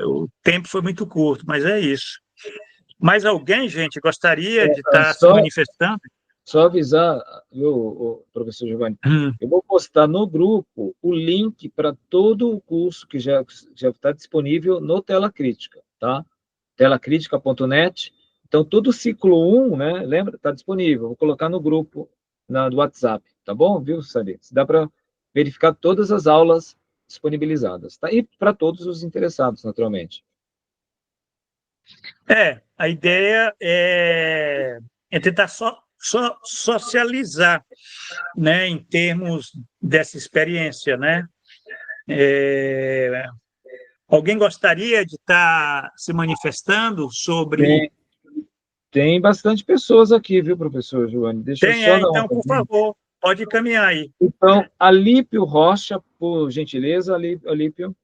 O tempo foi muito curto, mas é isso. Mais alguém, gente, gostaria de estar se manifestando? Só avisar, o professor Giovanni, eu vou postar no grupo o link para todo o curso que já está disponível no Tela Crítica, tá? telacritica.net. Então, todo o ciclo 1, né, lembra? Está disponível. Vou colocar no grupo do WhatsApp, tá bom? Viu, Sadi? Dá para verificar todas as aulas disponibilizadas, tá? E para todos os interessados, naturalmente. A ideia é tentar socializar, né, em termos dessa experiência, né? Alguém gostaria de estar se manifestando sobre... Tem bastante pessoas aqui, viu, professor Giovanni? Deixa eu só dar então, por favor, pode caminhar aí. Então, Alípio Rocha, por gentileza, Alípio.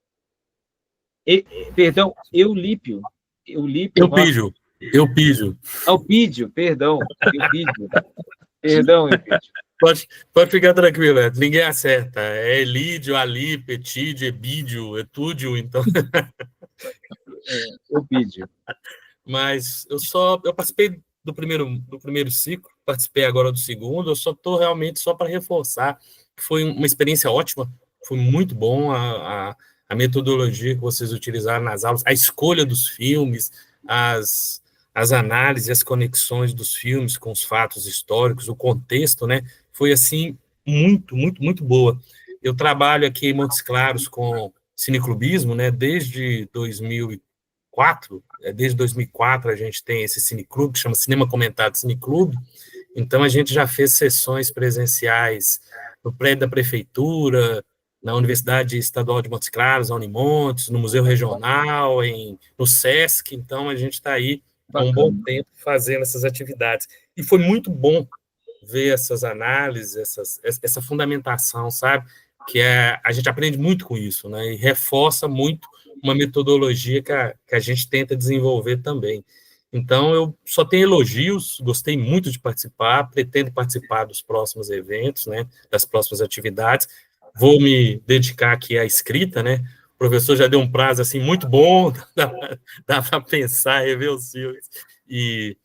Perdão, Eulípio. Eupídio. Alpídio, perdão. Eupídio. Perdão, Eupídio. Pode ficar tranquilo, ninguém acerta. É Elídio, Alípio, Etídio, Ebídio, Etúdio, então... Eupídio. Mas eu participei do primeiro ciclo, participei agora do segundo, eu só estou realmente só para reforçar que foi uma experiência ótima, foi muito bom a metodologia que vocês utilizaram nas aulas, a escolha dos filmes, as análises, as conexões dos filmes com os fatos históricos, o contexto, né? Foi, assim, muito, muito, muito boa. Eu trabalho aqui em Montes Claros com cineclubismo, né? Desde 2000 2004, desde 2004 a gente tem esse cineclube, que chama Cinema Comentado Cineclube, então a gente já fez sessões presenciais no prédio da prefeitura, na Universidade Estadual de Montes Claros, a Unimontes, no Museu Regional, no SESC, então a gente está aí há um bom tempo fazendo essas atividades. E foi muito bom ver essas análises, essa fundamentação, sabe? Que a gente aprende muito com isso, né? E reforça muito uma metodologia que a gente tenta desenvolver também. Então, eu só tenho elogios, gostei muito de participar, pretendo participar dos próximos eventos, né? Das próximas atividades. Vou me dedicar aqui à escrita, né? O professor já deu um prazo assim muito bom, dá para pensar, rever os filmes e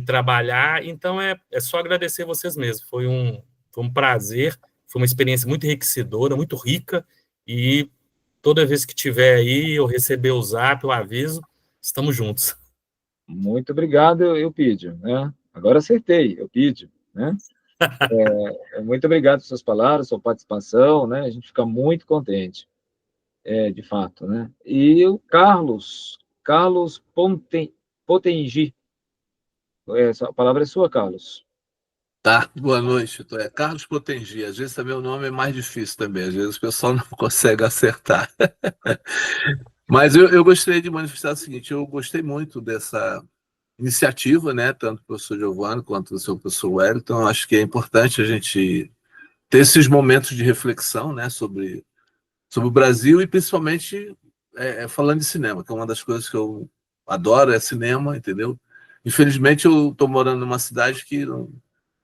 trabalhar. Então, é só agradecer vocês mesmos. Foi um prazer, foi uma experiência muito enriquecedora, muito rica, e toda vez que tiver aí, eu receber o zap, o aviso, estamos juntos. Muito obrigado, Eupídio, né? Agora acertei, Eupídio, né? Muito obrigado por suas palavras, sua participação, né? A gente fica muito contente, de fato, né? E o Carlos Potengi, a palavra é sua, Carlos. Tá, boa noite. Carlos Potengi. Às vezes também o nome é mais difícil também, às vezes o pessoal não consegue acertar. Mas eu gostaria de manifestar o seguinte, eu gostei muito dessa iniciativa, né, tanto do professor Giovanni quanto do seu professor Wellington. Acho que é importante a gente ter esses momentos de reflexão, né, sobre o Brasil e principalmente falando de cinema, que é uma das coisas que eu adoro, é cinema, entendeu? Infelizmente eu estou morando numa cidade que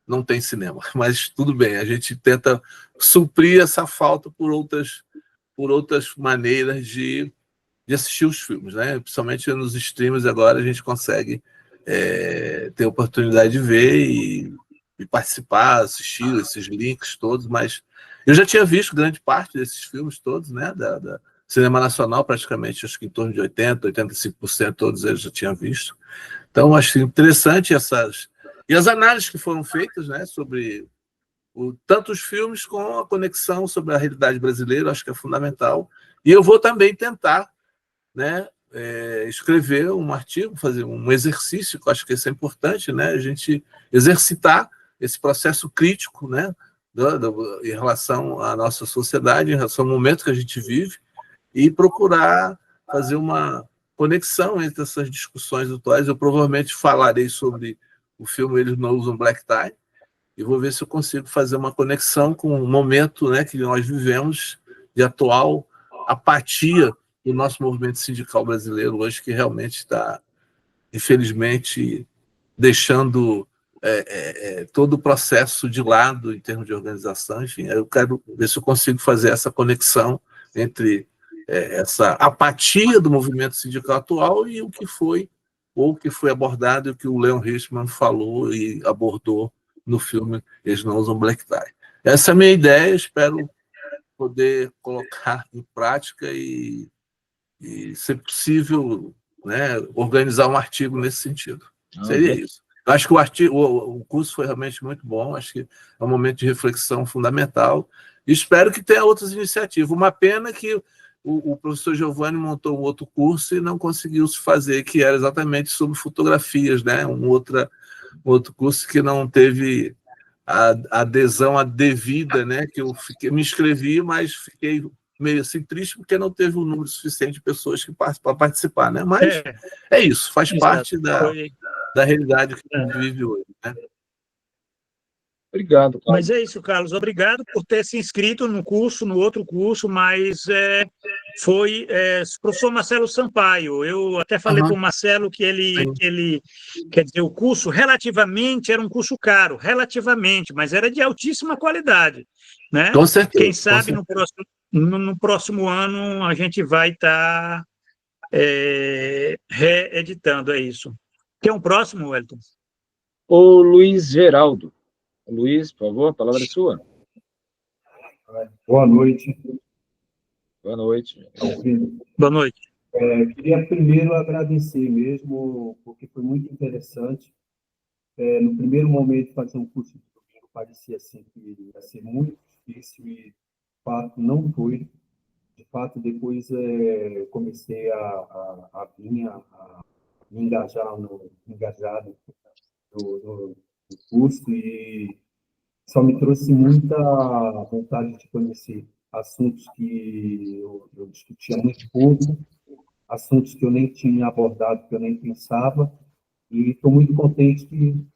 não tem cinema, mas tudo bem, a gente tenta suprir essa falta por outras maneiras de assistir os filmes, né? Principalmente nos streams agora a gente consegue ter a oportunidade de ver e participar, assistir esses links todos, mas eu já tinha visto grande parte desses filmes todos, né? Da cinema nacional, praticamente, acho que em torno de 85% todos eles já tinha visto. Então, acho interessante e as análises que foram feitas, né, sobre tanto os filmes com a conexão sobre a realidade brasileira, acho que é fundamental. E eu vou também tentar, né, escrever um artigo, fazer um exercício, que eu acho que isso é importante, né, a gente exercitar esse processo crítico, né, em relação à nossa sociedade, em relação ao momento que a gente vive, e procurar fazer uma conexão entre essas discussões atuais. Eu provavelmente falarei sobre o filme Eles Não Usam Black Tie, e vou ver se eu consigo fazer uma conexão com o momento, né, que nós vivemos de atual apatia do nosso movimento sindical brasileiro hoje, que realmente está, infelizmente, deixando todo o processo de lado em termos de organização. Enfim, eu quero ver se eu consigo fazer essa conexão entre essa apatia do movimento sindical atual e o que foi abordado e o que o Leon Richman falou e abordou no filme Eles Não Usam Black Tie. Essa é a minha ideia, espero poder colocar em prática e se possível, né, organizar um artigo nesse sentido. Seria isso. Eu acho que o curso foi realmente muito bom, acho que é um momento de reflexão fundamental, e espero que tenha outras iniciativas. Uma pena que o professor Giovanni montou um outro curso e não conseguiu se fazer, que era exatamente sobre fotografias, né? Um outro curso que não teve a adesão devida, né? Que me inscrevi, mas fiquei meio assim triste porque não teve um número suficiente de pessoas para participar, né? Mas é isso, faz parte da realidade que a gente vive hoje, né? Obrigado, Carlos. Mas é isso, Carlos. Obrigado por ter se inscrito no outro curso, mas foi o professor Marcelo Sampaio. Eu até falei para o Marcelo que ele, quer dizer, o curso relativamente era um curso caro, relativamente, mas era de altíssima qualidade, né? Com certeza. Quem sabe no próximo ano a gente vai estar reeditando, é isso. Quem é o próximo, Wellington? O Luiz Geraldo. Luiz, por favor, a palavra é sua. Boa noite. Boa noite. Boa noite. Queria primeiro agradecer mesmo, porque foi muito interessante. No primeiro momento, fazer um curso de domingo parecia assim que ia ser muito difícil e, de fato, não foi. de fato, depois comecei a me engajado no curso, e só me trouxe muita vontade de conhecer assuntos que eu discutia muito pouco, assuntos que eu nem tinha abordado, que eu nem pensava, e estou muito contente de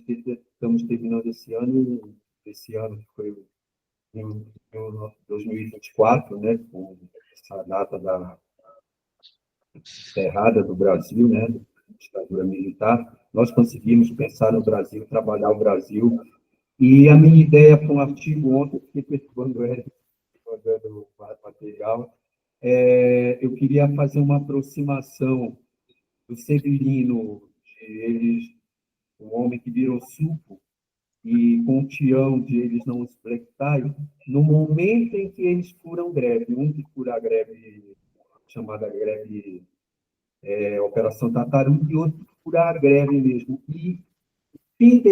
que estamos terminando esse ano que foi em 2024, né, com essa data da errada do Brasil, né, da ditadura militar. Nós conseguimos pensar no Brasil, trabalhar o Brasil, e a minha ideia para um artigo ontem, eu fiquei perguntando ele, mandando material, eu queria fazer uma aproximação do Severino, um homem que virou suco, e com o Tião de eles não os Blacktie, no momento em que eles furam greve, um que fura a greve, chamada greve Operação Tartaruga, e outro que fura a greve mesmo. E fim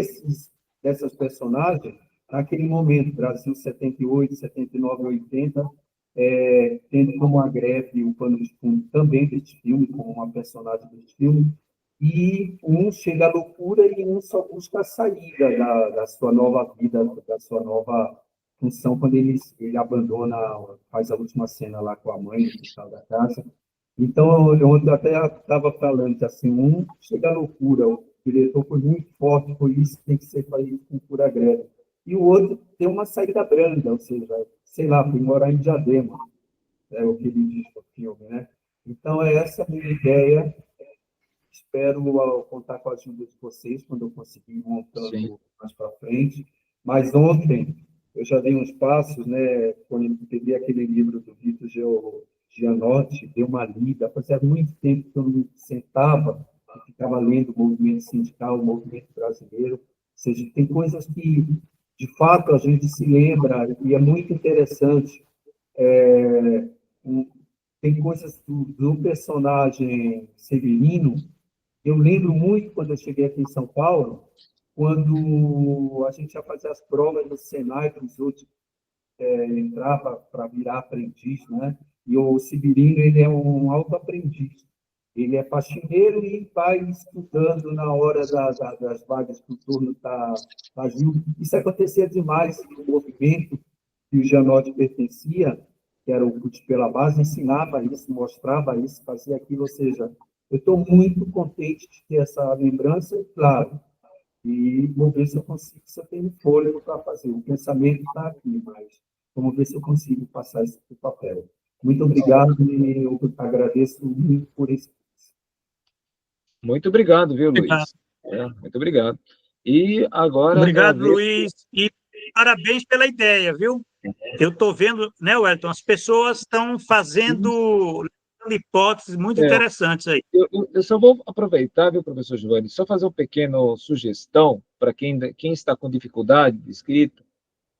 dessas personagens, naquele momento, Brasil 78, 79, 80, tendo como a greve o pano de fundo também desse filme, como uma personagem desse filme, e um chega à loucura e um só busca a saída da sua nova vida, da sua nova função, quando ele abandona, faz a última cena lá com a mãe no quintal da casa. Então, eu até estava falando que assim, um chega à loucura, o diretor foi muito forte, por isso tem que ser para ir com pura greve. E o outro tem uma saída branda, ou seja, sei lá, foi morar em Diadema, é o que ele diz no filme, né? Então, essa a minha ideia. Espero contar com a ajuda de vocês quando eu conseguir ir montando mais para frente. Mas ontem eu já dei uns passos, né? Quando eu peguei aquele livro do Vitor Gianotti, dei uma lida. Fazia muito tempo que eu não sentava e ficava lendo o movimento sindical, o movimento brasileiro. Ou seja, tem coisas que, de fato, a gente se lembra, e é muito interessante. Tem coisas do personagem Severino. Eu lembro muito quando eu cheguei aqui em São Paulo, quando a gente ia fazer as provas no Senai, que os outros entrava para virar aprendiz, né? E o Severino, ele é um auto-aprendiz. Ele é faxineiro e vai estudando na hora das vagas que o turno está vazio. Isso acontecia demais no movimento que o Gianotti pertencia, que era o CUT pela Base, ensinava isso, mostrava isso, fazia aquilo, ou seja, eu estou muito contente de ter essa lembrança, claro, e vou ver se eu consigo, se eu tenho fôlego para fazer. O pensamento está aqui, mas vamos ver se eu consigo passar isso para o papel. Muito obrigado e eu agradeço muito por esse. Muito obrigado, viu, Obrigado. Luiz? Muito obrigado. E agora... Obrigado, Luiz, e parabéns pela ideia, viu? Eu estou vendo, né, Wellington, as pessoas estão fazendo hipóteses muito interessantes aí. Eu só vou aproveitar, viu, professor Giovanni, só fazer uma pequena sugestão para quem está com dificuldade de escrita,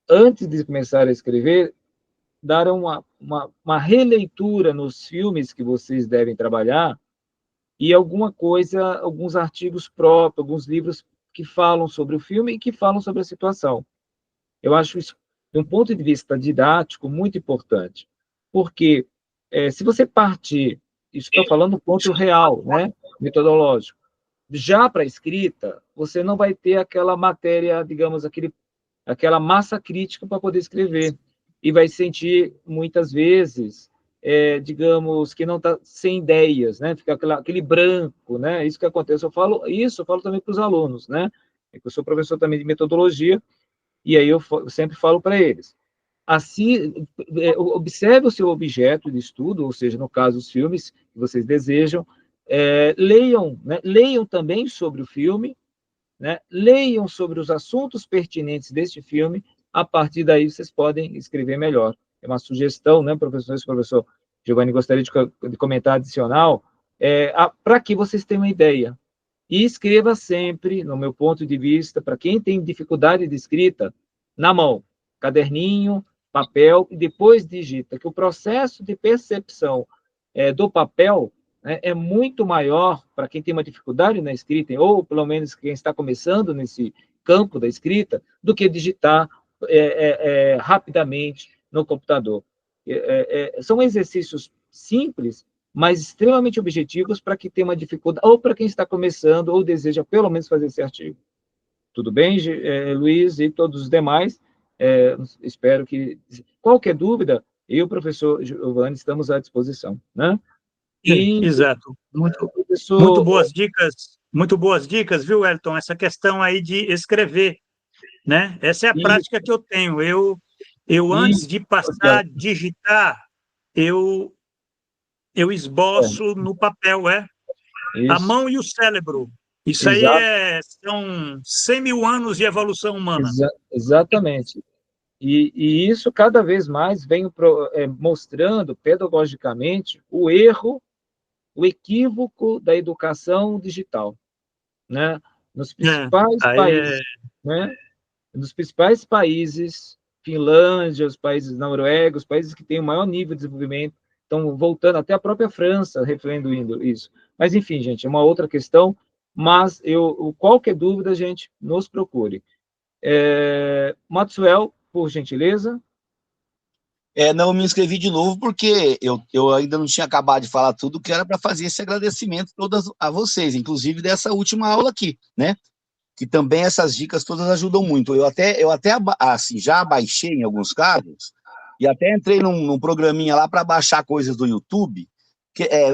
antes de começar a escrever, dar uma releitura nos filmes que vocês devem trabalhar e alguns artigos próprios, alguns livros que falam sobre o filme e que falam sobre a situação. Eu acho isso, de um ponto de vista didático, muito importante, porque se você partir, isso estou falando do ponto real, né, metodológico, já para a escrita, você não vai ter aquela matéria, digamos, aquela massa crítica para poder escrever, e vai sentir, muitas vezes, digamos, que não está sem ideias, né, fica aquele branco, né, isso que acontece, eu falo também para os alunos, né, eu sou professor também de metodologia, e aí eu sempre falo para eles, assim, observe o seu objeto de estudo, ou seja, no caso, os filmes que vocês desejam, leiam, né, leiam também sobre o filme, né, leiam sobre os assuntos pertinentes deste filme, a partir daí vocês podem escrever melhor. É uma sugestão, né, professor Giovanni, gostaria de comentar adicional, para que vocês tenham uma ideia. E escreva sempre, no meu ponto de vista, para quem tem dificuldade de escrita, na mão, caderninho, papel, e depois digita, que o processo de percepção do papel, né, é muito maior para quem tem uma dificuldade na escrita, ou pelo menos quem está começando nesse campo da escrita, do que digitar rapidamente no computador. São exercícios simples, mas extremamente objetivos para quem tem uma dificuldade, ou para quem está começando, ou deseja pelo menos fazer esse artigo. Tudo bem, Luiz e todos os demais? Espero que... Qualquer dúvida, eu e o professor Giovanni estamos à disposição, né? Exato. Muito boas dicas, viu, Wellington? Essa questão aí de escrever, né? Essa é a prática que eu tenho. Eu antes de passar a digitar, eu esboço no papel, a mão e o cérebro. Isso aí são 100 mil anos de evolução humana. Exatamente. E isso cada vez mais vem mostrando pedagogicamente o erro, o equívoco da educação digital, né? Nos principais países, né? Nos principais países, Finlândia, os países da Noruega, os países que têm o maior nível de desenvolvimento, estão voltando, até a própria França referindo isso. Mas, enfim, gente, é uma outra questão, mas qualquer dúvida, gente, nos procure. Maxwell, por gentileza. Não me inscrevi de novo porque eu ainda não tinha acabado de falar tudo que era para fazer esse agradecimento todas a vocês, inclusive dessa última aula aqui, né? Que também essas dicas todas ajudam muito. Eu até assim, já baixei em alguns casos, e até entrei num programinha lá para baixar coisas do YouTube,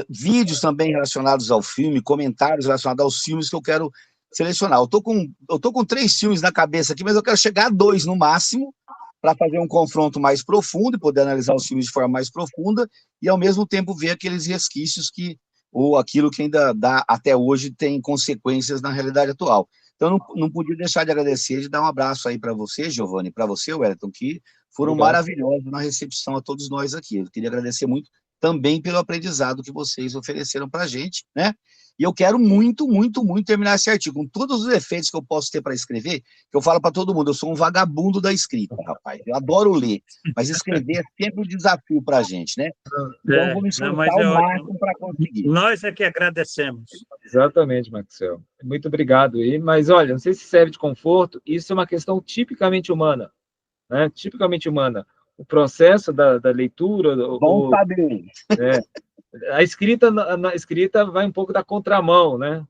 vídeos também relacionados ao filme, comentários relacionados aos filmes que eu quero selecionar. Eu tô com 3 filmes na cabeça aqui, mas eu quero chegar a 2 no máximo, para fazer um confronto mais profundo e poder analisar os filmes de forma mais profunda e, ao mesmo tempo, ver aqueles resquícios ou aquilo que ainda até hoje tem consequências na realidade atual. Então, não podia deixar de agradecer, de dar um abraço aí para você, Giovanni, para você, Wellington, que foram maravilhosos na recepção a todos nós aqui. Eu queria agradecer muito também pelo aprendizado que vocês ofereceram para a gente, né? E eu quero muito, muito, muito terminar esse artigo, com todos os efeitos que eu posso ter para escrever, que eu falo para todo mundo, eu sou um vagabundo da escrita, rapaz. Eu adoro ler, mas escrever é sempre um desafio para a gente, né? Então, eu vou me esforçar ao máximo para conseguir. Nós é que agradecemos. Exatamente, Maxwell. Muito obrigado. Mas, olha, não sei se serve de conforto, isso é uma questão tipicamente humana, né? Tipicamente humana. O processo da leitura... Bom saber. A escrita vai um pouco da contramão, né?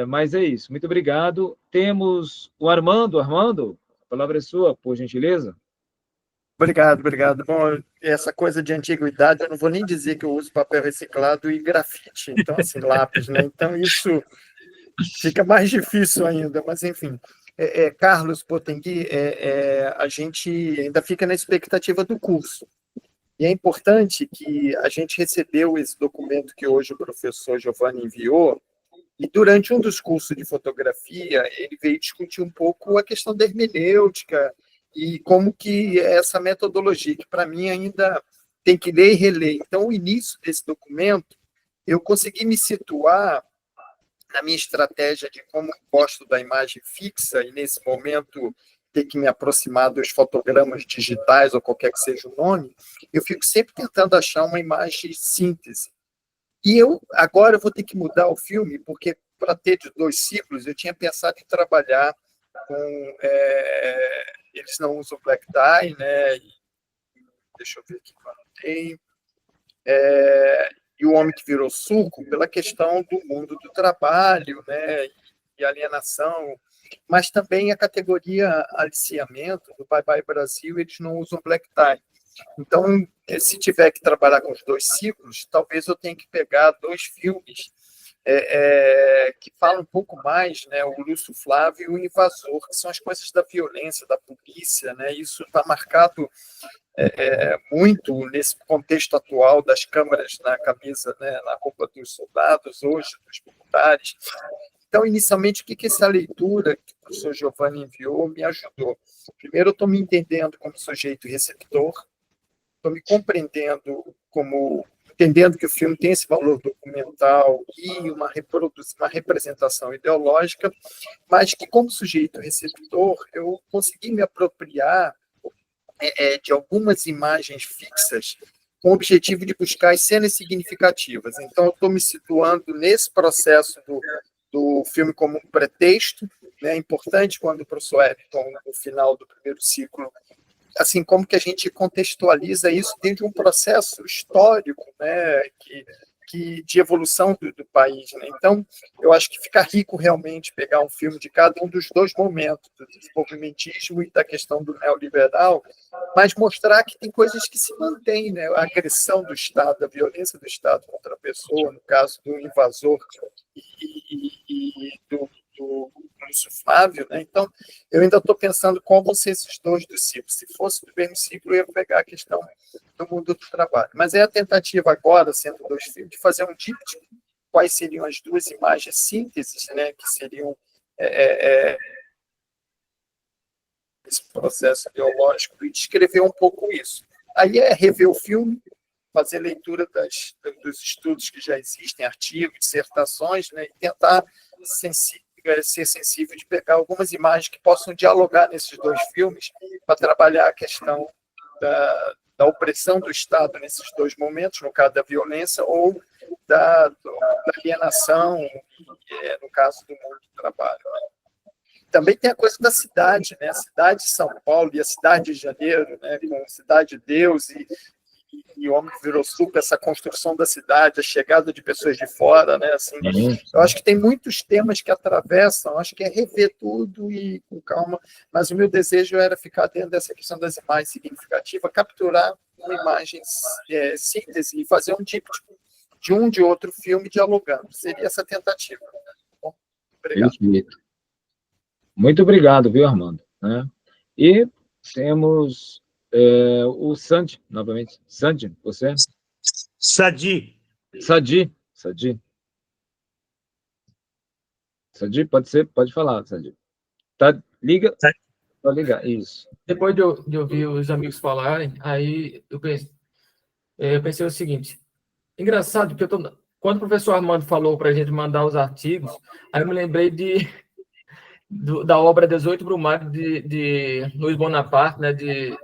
Mas é isso. Muito obrigado. Temos o Armando. Armando, a palavra é sua, por gentileza. Obrigado. Bom, essa coisa de antiguidade, eu não vou nem dizer que eu uso papel reciclado e grafite, então, assim, lápis, né? Então, isso fica mais difícil ainda, mas, enfim. Carlos Potengui, a gente ainda fica na expectativa do curso. E é importante que a gente recebeu esse documento que hoje o professor Giovanni enviou, e durante um dos cursos de fotografia, ele veio discutir um pouco a questão da hermenêutica e como que essa metodologia, que para mim ainda tem que ler e reler. Então, o início desse documento, eu consegui me situar na minha estratégia de como gosto da imagem fixa, e nesse momento ter que me aproximar dos fotogramas digitais, ou qualquer que seja o nome, eu fico sempre tentando achar uma imagem síntese. E agora eu vou ter que mudar o filme, porque para ter 2 ciclos, eu tinha pensado em trabalhar com... eles não usam black tie, né? Deixa eu ver aqui quando tem. E o Homem que Virou Suco, pela questão do mundo do trabalho, né? E alienação, mas também a categoria aliciamento do Bye Bye Brasil, eles não usam black tie. Então, se tiver que trabalhar com os 2 ciclos, talvez eu tenha que pegar 2 filmes que falam um pouco mais, né, o Lúcio Flávio e o Invasor, que são as coisas da violência, da polícia, né? Isso está marcado muito nesse contexto atual das câmaras na camisa, né, na roupa dos soldados, hoje, dos militares. Então, inicialmente, o que essa leitura que o professor Giovanni enviou me ajudou? Primeiro, eu estou me entendendo como sujeito receptor, estou me compreendendo entendendo que o filme tem esse valor documental e uma representação ideológica, mas que, como sujeito receptor, eu consegui me apropriar de algumas imagens fixas com o objetivo de buscar as cenas significativas. Então, eu estou me situando nesse processo do filme como um pretexto, né? É importante quando o professor Everton, no final do primeiro ciclo, assim, como que a gente contextualiza isso dentro de um processo histórico, né, de evolução do país, né? Então, eu acho que fica rico realmente pegar um filme de cada um dos dois momentos, do desenvolvimentismo e da questão do neoliberal, mas mostrar que tem coisas que se mantêm, né? A agressão do Estado, a violência do Estado contra a pessoa, no caso do invasor e do Lúcio Flávio, né? Então, eu ainda estou pensando como vão ser esses dois do ciclo. Se fosse do mesmo ciclo, eu ia pegar a questão do mundo do trabalho. Mas é a tentativa agora, sendo dois filmes, de fazer um díptico, quais seriam as duas imagens sínteses, né, que seriam esse processo ideológico, e descrever um pouco isso. Aí é rever o filme, fazer leitura dos estudos que já existem, artigos, dissertações, né, e tentar ser sensível de pegar algumas imagens que possam dialogar nesses dois filmes para trabalhar a questão da opressão do Estado nesses dois momentos, no caso da violência, ou da alienação, no caso do mundo do trabalho. Também tem a coisa da cidade, né? A cidade de São Paulo e a cidade de Janeiro, né? Com a Cidade de Deus e o Homem que Virou Suco, essa construção da cidade, a chegada de pessoas de fora, né? Assim, eu acho que tem muitos temas que atravessam, acho que é rever tudo e com calma, mas o meu desejo era ficar dentro dessa questão das imagens significativas, capturar uma imagem síntese e fazer um díptico de um de outro filme dialogando. Seria essa tentativa. Bom, obrigado. Perfeito. Muito obrigado, viu, Armando? Né? E temos o Sandy, novamente. Sandy, você? Sadi, pode ser, pode falar, Sadi. Tá, liga? Pode ligar, isso. Depois de ouvir os amigos falarem, aí eu pensei o seguinte, engraçado, porque quando o professor Armando falou para a gente mandar os artigos, aí eu me lembrei da obra 18 Brumário de Luiz Bonaparte, né, de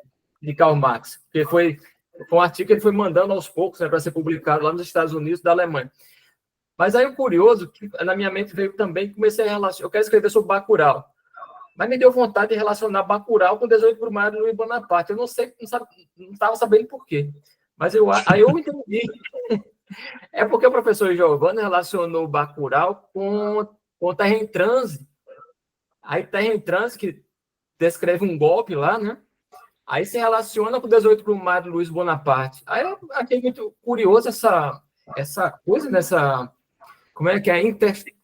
Karl Marx, que foi um artigo que ele foi mandando aos poucos, né, para ser publicado lá nos Estados Unidos da Alemanha. Mas aí o curioso, que na minha mente veio também, comecei a relacionar, eu quero escrever sobre Bacurau, mas me deu vontade de relacionar Bacurau com 18 Brumário de Luiz Bonaparte. Eu não estava sabendo por quê. Mas aí eu entendi. É porque o professor Giovanni relacionou Bacurau com Terra em Transe. Aí Terra em Transe, que descreve um golpe lá, né? Aí se relaciona com 18 Brumário de Luiz Bonaparte. Aí eu achei muito curioso essa coisa dessa... Como é que é a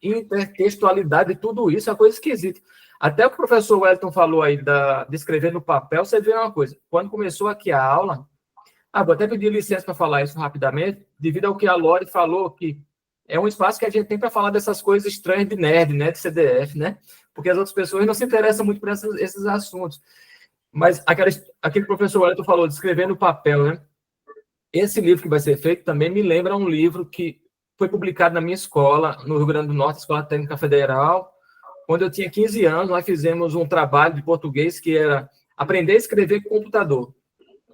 intertextualidade de tudo isso? É uma coisa esquisita. Até o professor Wellington falou aí de escrever no papel, você vê uma coisa. Quando começou aqui a aula... vou até pedir licença para falar isso rapidamente, devido ao que a Lore falou, que é um espaço que a gente tem para falar dessas coisas estranhas de nerd, né, de CDF, né? Porque as outras pessoas não se interessam muito por esses assuntos. Mas aquele professor Wellington falou de escrever no papel, né? Esse livro que vai ser feito também me lembra um livro que foi publicado na minha escola, no Rio Grande do Norte, Escola Técnica Federal. Quando eu tinha 15 anos, nós fizemos um trabalho de português que era aprender a escrever com computador.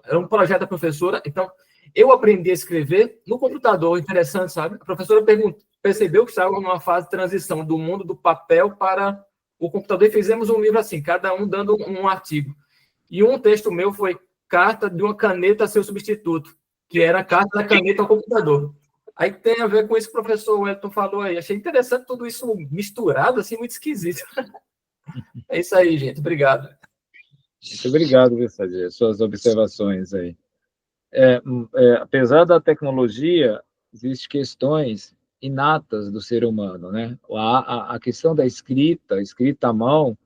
Era um projeto da professora, então eu aprendi a escrever no computador, interessante, sabe? A professora percebeu que estava numa fase de transição do mundo do papel para o computador e fizemos um livro assim, cada um dando um artigo. E um texto meu foi Carta de uma Caneta a Seu Substituto, que era a carta da caneta ao computador. Aí tem a ver com isso que o professor Wellington falou aí. Achei interessante tudo isso misturado, assim, muito esquisito. É isso aí, gente. Obrigado. Muito obrigado, Versailles, suas observações aí. Apesar da tecnologia, existem questões inatas do ser humano, né? A questão da escrita à mão,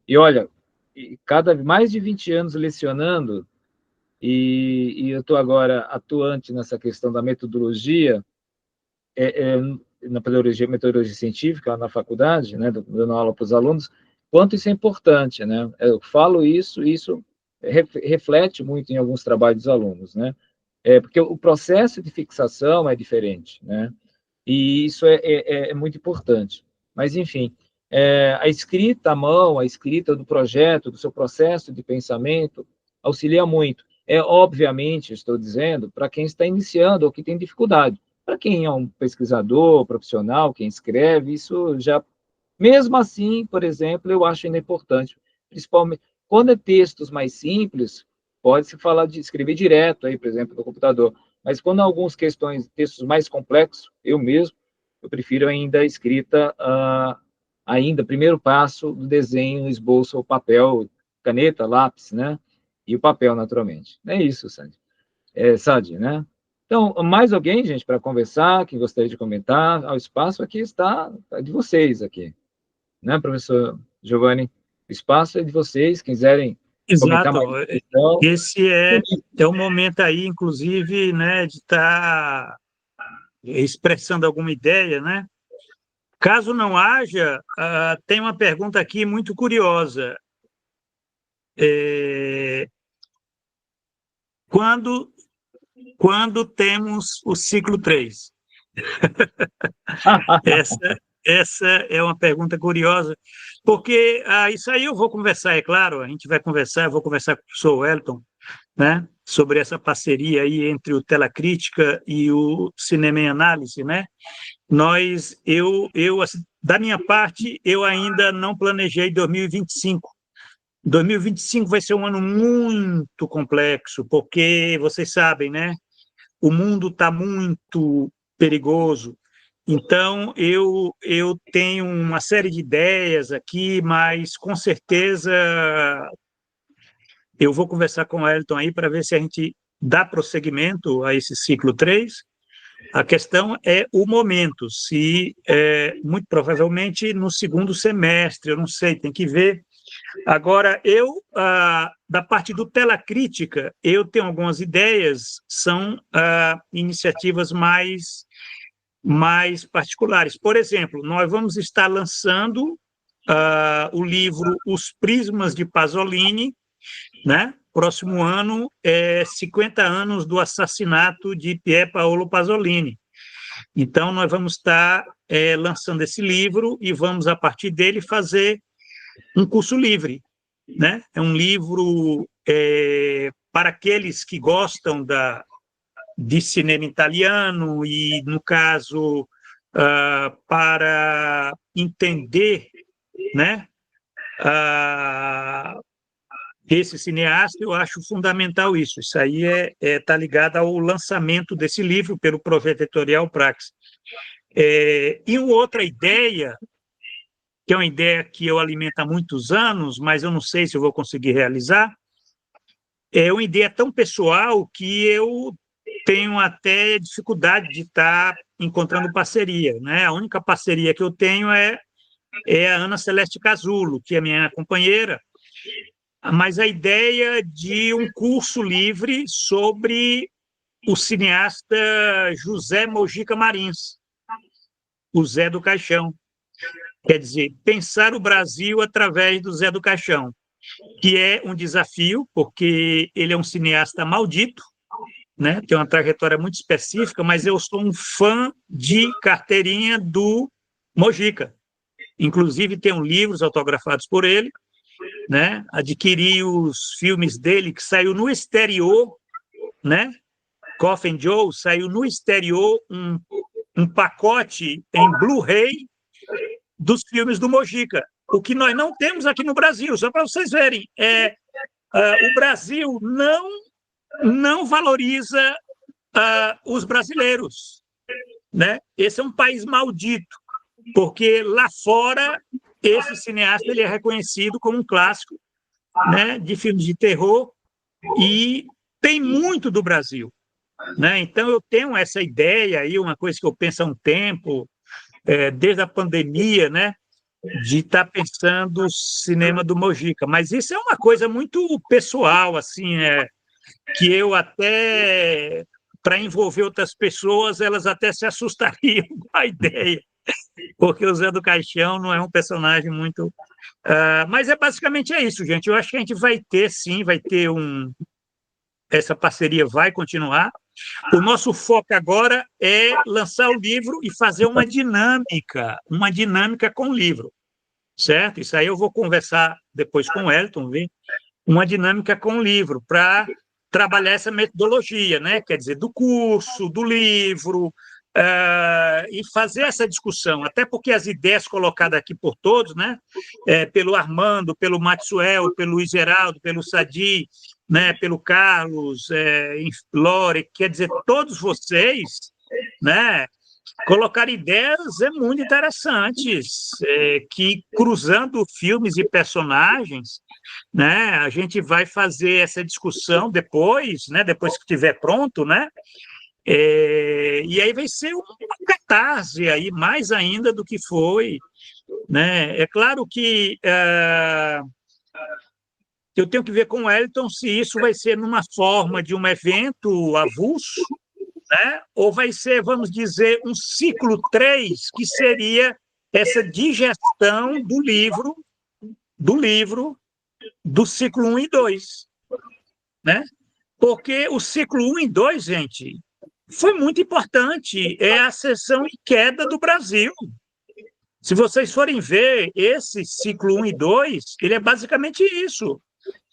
e olha, mais de 20 anos lecionando, e eu estou agora atuante nessa questão da metodologia, na metodologia científica, na faculdade, né, dando aula para os alunos, quanto isso é importante, né? Eu falo isso reflete muito em alguns trabalhos dos alunos, né? Porque o processo de fixação é diferente, né? E isso é muito importante. Mas, enfim, a escrita à mão, a escrita do projeto, do seu processo de pensamento, auxilia muito. Obviamente, estou dizendo, para quem está iniciando ou que tem dificuldade. Para quem é um pesquisador, profissional, quem escreve, isso já... Mesmo assim, por exemplo, eu acho ainda importante, principalmente quando é textos mais simples, pode-se falar de escrever direto aí, por exemplo, no computador. Mas quando há algumas questões, textos mais complexos, eu prefiro ainda a escrita, ainda, primeiro passo do desenho, esboço, o papel, caneta, lápis, né? E o papel, naturalmente. É isso, Sandy. Sandy, né? Então, mais alguém, gente, para conversar, que gostaria de comentar? O espaço aqui está de vocês aqui, né, professor Giovanni? O espaço é de vocês, quiserem comentar Exato. mais. Então, Esse é o momento aí, inclusive, né, de estar expressando alguma ideia, né? Caso não haja, tem uma pergunta aqui muito curiosa. Quando temos o ciclo 3? Essa é uma pergunta curiosa, porque isso aí eu vou conversar, é claro, a gente vai conversar, eu vou conversar com o professor Wellington, né, sobre essa parceria aí entre o Tela Crítica e o Cinema em Análise, né? Assim, da minha parte, eu ainda não planejei 2025. 2025 vai ser um ano muito complexo, porque vocês sabem, né? O mundo está muito perigoso. Então, eu tenho uma série de ideias aqui, mas com certeza eu vou conversar com o Wellington aí para ver se a gente dá prosseguimento a esse ciclo 3. A questão é o momento, se muito provavelmente no segundo semestre, eu não sei, tem que ver. Agora, da parte do Tela Crítica, eu tenho algumas ideias, são iniciativas mais particulares. Por exemplo, nós vamos estar lançando o livro Os Prismas de Pasolini, né? Próximo ano, 50 anos do assassinato de Pier Paolo Pasolini. Então, nós vamos estar lançando esse livro e vamos, a partir dele, fazer um curso livre, né? É um livro para aqueles que gostam de cinema italiano e, no caso, para entender, né, esse cineasta, eu acho fundamental isso. Isso aí está ligado ao lançamento desse livro pelo projeto editorial Praxis. E uma outra ideia, que é uma ideia que eu alimento há muitos anos, mas eu não sei se eu vou conseguir realizar, é uma ideia tão pessoal que eu tenho até dificuldade de estar encontrando parceria, né? A única parceria que eu tenho é a Ana Celeste Casulo, que é minha companheira, mas a ideia de um curso livre sobre o cineasta José Mojica Marins, o Zé do Caixão. Quer dizer, pensar o Brasil através do Zé do Caixão, que é um desafio, porque ele é um cineasta maldito, né? Tem uma trajetória muito específica, mas eu sou um fã de carteirinha do Mojica. Inclusive, tenho livros autografados por ele, né? Adquiri os filmes dele, que saiu no exterior, né? Coffin Joe saiu no exterior um pacote em Blu-ray dos filmes do Mojica, o que nós não temos aqui no Brasil, só para vocês verem. O Brasil não valoriza os brasileiros, né? Esse é um país maldito, porque lá fora esse cineasta ele é reconhecido como um clássico, né, de filmes de terror, e tem muito do Brasil, né? Então eu tenho essa ideia aí, uma coisa que eu penso há um tempo, desde a pandemia, né, de estar pensando o cinema do Mojica, mas isso é uma coisa muito pessoal, assim, que eu até, para envolver outras pessoas, elas até se assustariam com a ideia, porque o Zé do Caixão não é um personagem muito... mas basicamente isso, gente. Eu acho que a gente vai ter, sim, essa parceria vai continuar. O nosso foco agora é lançar o livro e fazer uma dinâmica com o livro, certo? Isso aí eu vou conversar depois com o Wellington, viu? Uma dinâmica com o livro, para trabalhar essa metodologia, né? Quer dizer, do curso, do livro, e fazer essa discussão, até porque as ideias colocadas aqui por todos, né? Pelo Armando, pelo Maxwell, pelo Luiz Geraldo, pelo Sadi, né, pelo Carlos, Lore, quer dizer, todos vocês, né, colocar ideias muito interessantes, que cruzando filmes e personagens, né, a gente vai fazer essa discussão depois, né, depois que estiver pronto, né, e aí vai ser uma catarse aí, mais ainda do que foi, né. É claro que eu tenho que ver com o Wellington se isso vai ser numa forma de um evento avulso, né? Ou vai ser, vamos dizer, um ciclo 3, que seria essa digestão do livro do ciclo 1 e 2, né? Porque o ciclo 1 e 2, gente, foi muito importante, é a ascensão e queda do Brasil. Se vocês forem ver esse ciclo 1 e 2, ele é basicamente isso,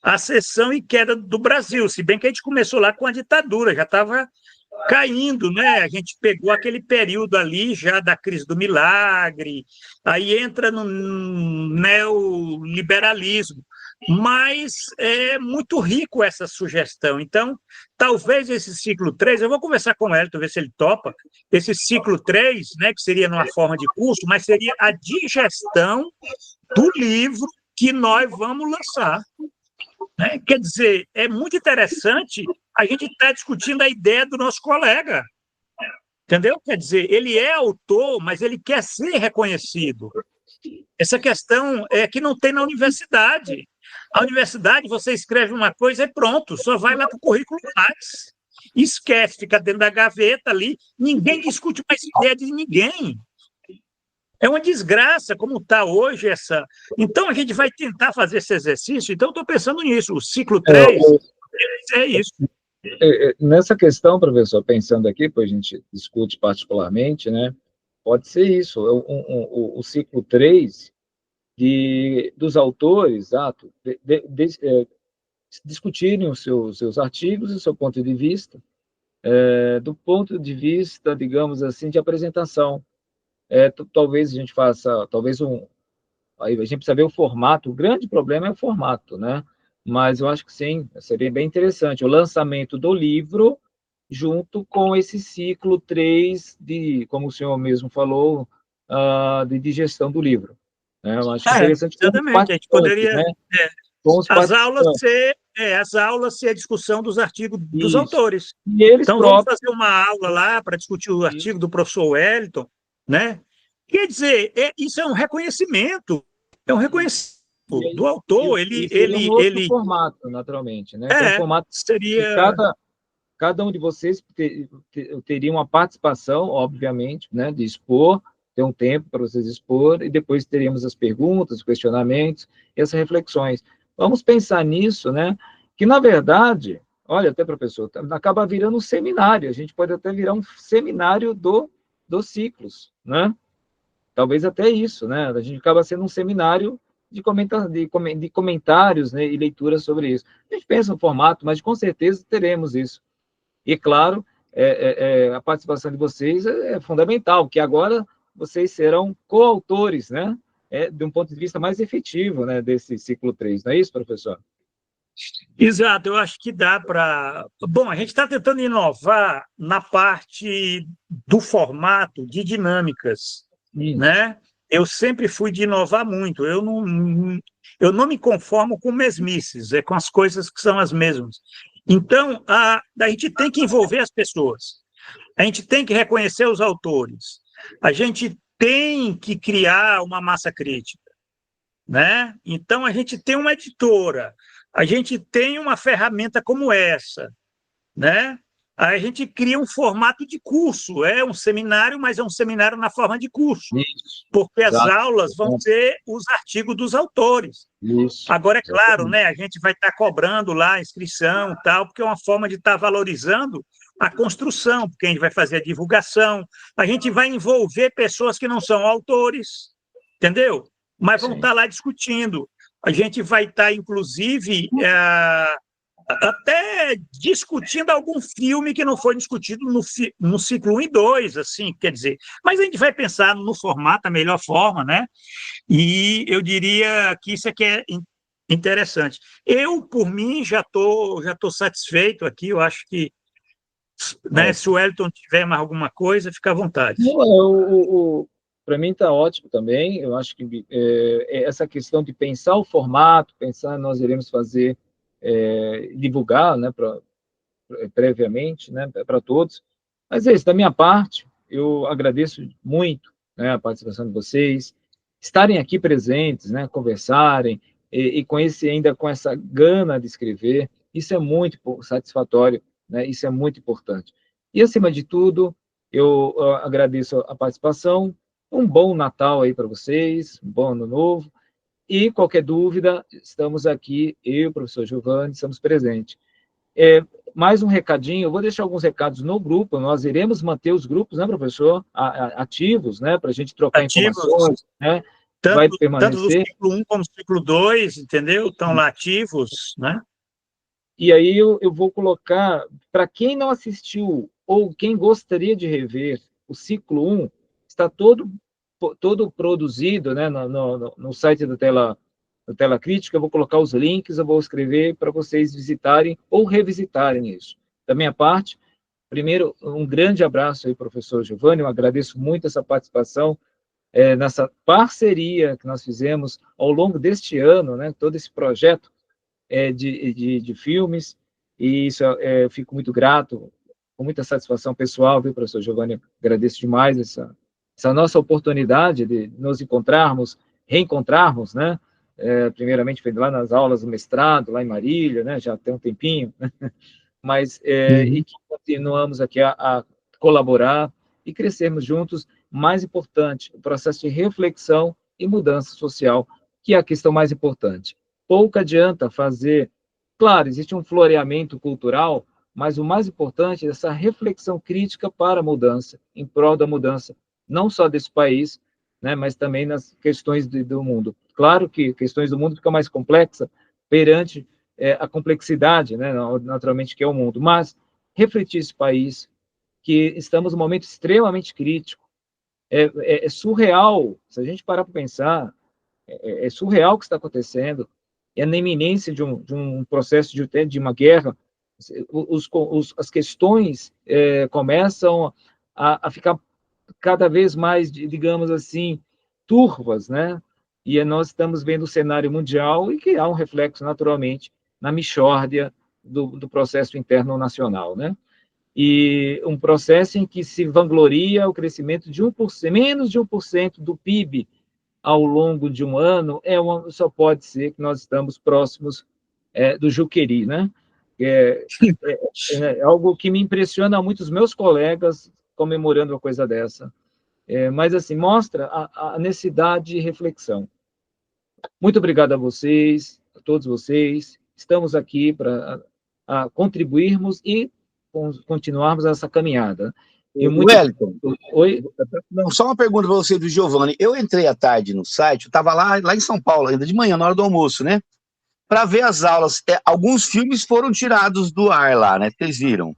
a ascensão e queda do Brasil, se bem que a gente começou lá com a ditadura, já estava caindo, né? A gente pegou aquele período ali já da crise do milagre, aí entra no neoliberalismo, mas é muito rico essa sugestão. Então, talvez esse ciclo 3, eu vou conversar com o Elton, ver se ele topa, esse ciclo 3, né, que seria numa forma de curso, mas seria a digestão do livro que nós vamos lançar. Né? Quer dizer, é muito interessante a gente estar discutindo a ideia do nosso colega, entendeu? Quer dizer, ele é autor, mas ele quer ser reconhecido. Essa questão é que não tem na universidade. A universidade, você escreve uma coisa e pronto, só vai lá para o currículo Lattes. Esquece, fica dentro da gaveta ali, ninguém discute mais ideia de ninguém. É uma desgraça como está hoje essa... Então, a gente vai tentar fazer esse exercício, então estou pensando nisso, o ciclo 3 é isso. Nessa questão, professor, pensando aqui, pois a gente discute particularmente, né, pode ser isso, o ciclo 3 dos autores, exato, discutirem os seus artigos e o seu ponto de vista, do ponto de vista, digamos assim, de apresentação. Talvez a gente faça, aí a gente precisa ver o formato, o grande problema é o formato, né? Mas eu acho que sim, seria bem interessante, o lançamento do livro junto com esse ciclo 3 como o senhor mesmo falou, de digestão do livro. Né? Eu acho interessante. Exatamente, a gente poderia... Né? As aulas ser a discussão dos artigos dos autores. E eles então, vamos fazer uma aula lá para discutir o artigo do professor Wellington, né? Quer dizer, isso é um reconhecimento, do autor, ele formato, naturalmente, né? Um formato seria... Cada um de vocês teria uma participação, obviamente, né, de expor, ter um tempo para vocês expor, e depois teríamos as perguntas, os questionamentos, e as reflexões. Vamos pensar nisso, né, que, na verdade, olha, até, professor, acaba virando um seminário, a gente pode até virar um seminário dos ciclos, né? Talvez até isso, né? A gente acaba sendo um seminário de comentários, né, e leituras sobre isso. A gente pensa no formato, mas com certeza teremos isso. E, claro, a participação de vocês é fundamental, que agora vocês serão coautores, né, de um ponto de vista mais efetivo, né, desse ciclo 3, não é isso, professor? Exato, eu acho que dá para... Bom, a gente está tentando inovar na parte do formato, de dinâmicas, né? Eu sempre fui de inovar muito, eu não me conformo com mesmices, com as coisas que são as mesmas. Então, a gente tem que envolver as pessoas, a gente tem que reconhecer os autores, a gente tem que criar uma massa crítica, né? Então, a gente tem uma editora, a gente tem uma ferramenta como essa, né? A gente cria um formato de curso, é um seminário, mas é um seminário na forma de curso, porque as aulas vão ser os artigos dos autores. Agora, é claro, né, a gente vai estar cobrando lá a inscrição e tal, porque é uma forma de estar valorizando a construção, porque a gente vai fazer a divulgação, a gente vai envolver pessoas que não são autores, entendeu? Mas vão estar lá discutindo. A gente vai estar, inclusive... até discutindo algum filme que não foi discutido no ciclo 1 e 2, assim, quer dizer, mas a gente vai pensar no formato, a melhor forma, né? E eu diria que isso é que é Interessante. Eu, por mim, já tô satisfeito aqui. Eu acho que, né, se o Wellington tiver mais alguma coisa, fica à vontade. Para mim está ótimo também. Eu acho que essa questão de pensar o formato, pensar nós iremos fazer, divulgar, né, previamente, né, para todos. Mas é isso, da minha parte, eu agradeço muito, né, a participação de vocês, estarem aqui presentes, né, conversarem, e conhecer ainda com essa gana de escrever, isso é muito satisfatório, né, isso é muito importante. E, acima de tudo, eu agradeço a participação, um bom Natal aí para vocês, um bom Ano Novo, e qualquer dúvida, estamos aqui, eu e o professor Giovanni, estamos presentes. Mais um recadinho, eu vou deixar alguns recados no grupo, nós iremos manter os grupos, né, professor, ativos, né, para a gente trocar informações, né, vai permanecer. Tanto do ciclo 1 como do ciclo 2, entendeu? Estão lá ativos, né? E aí eu vou colocar, para quem não assistiu, ou quem gostaria de rever o ciclo 1, está todo produzido, né, no site da Tela Crítica. Eu vou colocar os links, eu vou escrever para vocês visitarem ou revisitarem isso. Da minha parte, primeiro, um grande abraço aí, professor Giovanni, eu agradeço muito essa participação, nessa parceria que nós fizemos ao longo deste ano, né, todo esse projeto de filmes, e isso eu fico muito grato, com muita satisfação pessoal, viu, professor Giovanni, agradeço demais essa nossa oportunidade de nos encontrarmos, reencontrarmos, né, primeiramente foi lá nas aulas do mestrado, lá em Marília, né, já tem um tempinho, né, mas e que continuamos aqui a colaborar e crescermos juntos. Mais importante, o processo de reflexão e mudança social, que é a questão mais importante. Pouco adianta fazer, claro, existe um floreamento cultural, mas o mais importante é essa reflexão crítica para a mudança, em prol da mudança, não só desse país, né, mas também nas questões do mundo. Claro que questões do mundo fica mais complexa perante a complexidade, né, naturalmente, que é o mundo, mas refletir esse país, que estamos num momento extremamente crítico, é surreal, se a gente parar para pensar, é surreal o que está acontecendo, é na iminência de um processo de uma guerra, as questões começam a ficar cada vez mais, digamos assim, turvas, né? E nós estamos vendo o cenário mundial e que há um reflexo, naturalmente, na mixórdia do processo interno nacional, né? E um processo em que se vangloria o crescimento de 1%, menos de 1% do PIB ao longo de um ano, só pode ser que nós estamos próximos do Juqueri, né? É algo que me impressiona muito os meus colegas comemorando uma coisa dessa. Mas, assim, mostra a necessidade de reflexão. Muito obrigado a vocês, a todos vocês. Estamos aqui para contribuirmos e continuarmos essa caminhada. Wellington, Oi? Não, só uma pergunta para você do Giovanni. Eu entrei à tarde no site, eu estava lá em São Paulo, ainda de manhã, na hora do almoço, né? Para ver as aulas. Alguns filmes foram tirados do ar lá, né? Vocês viram?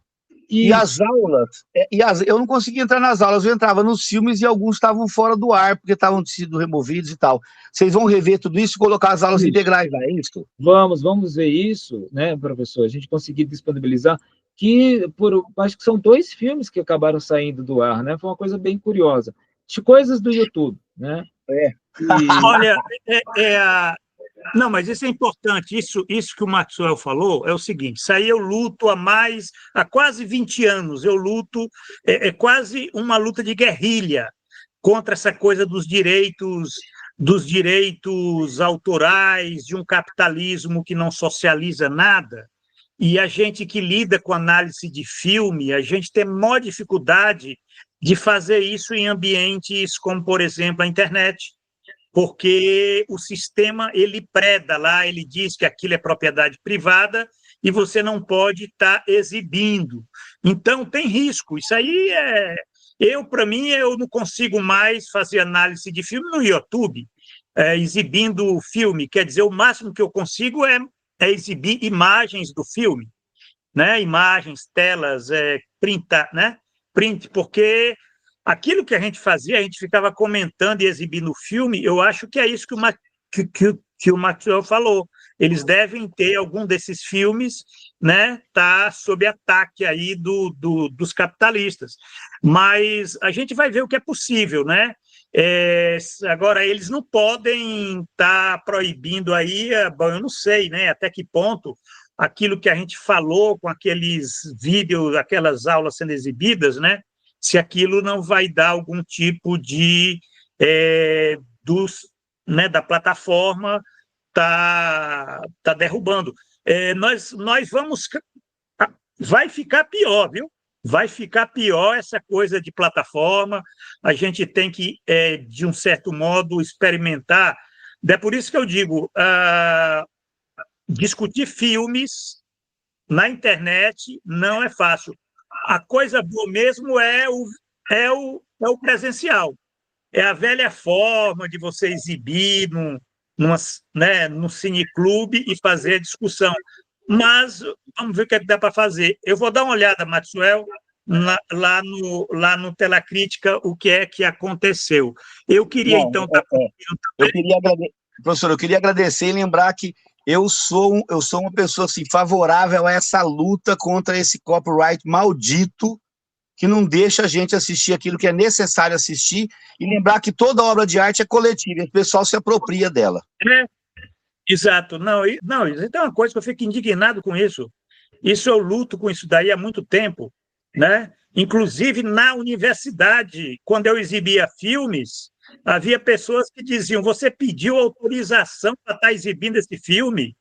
E as aulas, eu não conseguia entrar nas aulas, eu entrava nos filmes e alguns estavam fora do ar, porque estavam sido removidos e tal. Vocês vão rever tudo isso e colocar as aulas integrais lá, é isso? Vamos ver isso, né, professor? A gente conseguir disponibilizar, acho que são 2 filmes que acabaram saindo do ar, né? Foi uma coisa bem curiosa. De coisas do YouTube, né? Olha, não, mas isso é importante. Isso que o Maxwell falou é o seguinte: isso aí eu luto há quase 20 anos. Eu luto, quase uma luta de guerrilha contra essa coisa dos direitos autorais, de um capitalismo que não socializa nada. E a gente que lida com análise de filme, a gente tem maior dificuldade de fazer isso em ambientes como, por exemplo, a internet, porque o sistema ele preda lá, ele diz que aquilo é propriedade privada e você não pode estar exibindo. Então, tem risco. Isso aí para mim, eu não consigo mais fazer análise de filme no YouTube, exibindo o filme. Quer dizer, o máximo que eu consigo é exibir imagens do filme, né? Imagens, telas, printar, né? Print, porque aquilo que a gente fazia, a gente ficava comentando e exibindo o filme. Eu acho que é isso que o Maxwell falou. eles devem ter algum desses filmes, né, tá sob ataque aí dos capitalistas. Mas a gente vai ver o que é possível, né? Agora, eles não podem estar proibindo aí, bom, eu não sei, né, até que ponto aquilo que a gente falou com aqueles vídeos, aquelas aulas sendo exibidas, né, se aquilo não vai dar algum tipo de né, da plataforma tá derrubando. Nós vamos... Vai ficar pior, viu? Vai ficar pior essa coisa de plataforma, a gente tem que, de um certo modo, experimentar. É por isso que eu digo, discutir filmes na internet não é fácil. A coisa boa mesmo é o presencial. É a velha forma de você exibir num cineclube e fazer a discussão. Mas vamos ver o que é que dá para fazer. Eu vou dar uma olhada, Maxwell, lá no Telacrítica, o que é que aconteceu. Eu queria, então... Professor, eu queria agradecer e lembrar que eu sou uma pessoa assim, favorável a essa luta contra esse copyright maldito que não deixa a gente assistir aquilo que é necessário assistir e lembrar que toda obra de arte é coletiva, e o pessoal se apropria dela. Exato. Não, isso é uma coisa que eu fico indignado com isso. Isso eu luto com isso daí há muito tempo, né? Inclusive, na universidade, quando eu exibia filmes, havia pessoas que diziam, você pediu autorização para estar exibindo esse filme,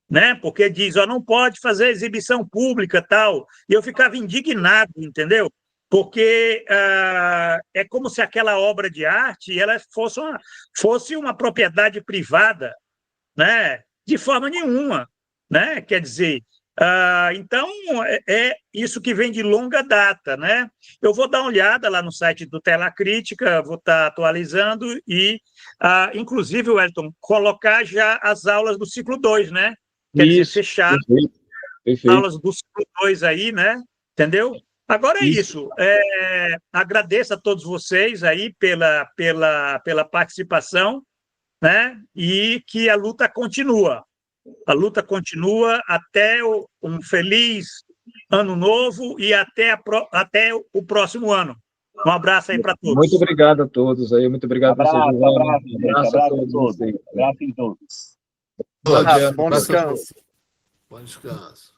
né? Porque diz, não pode fazer exibição pública, tal. E eu ficava indignado, entendeu? Porque é como se aquela obra de arte ela fosse uma propriedade privada, né? De forma nenhuma, né? Quer dizer, então é isso que vem de longa data, né? Eu vou dar uma olhada lá no site do Telacrítica, vou estar atualizando e, inclusive, Wellington, colocar já as aulas do ciclo 2, né? Quer dizer, fechar as aulas do ciclo 2 aí, né? Entendeu? Agora é isso. Agradeço a todos vocês aí pela participação, né? E que a luta continua. A luta continua até um feliz ano novo e até o próximo ano. Um abraço aí para todos. Muito obrigado a todos aí, muito obrigado por vocês. Abraço a todos. Abraço em todos. Bom descanso. Bom descanso.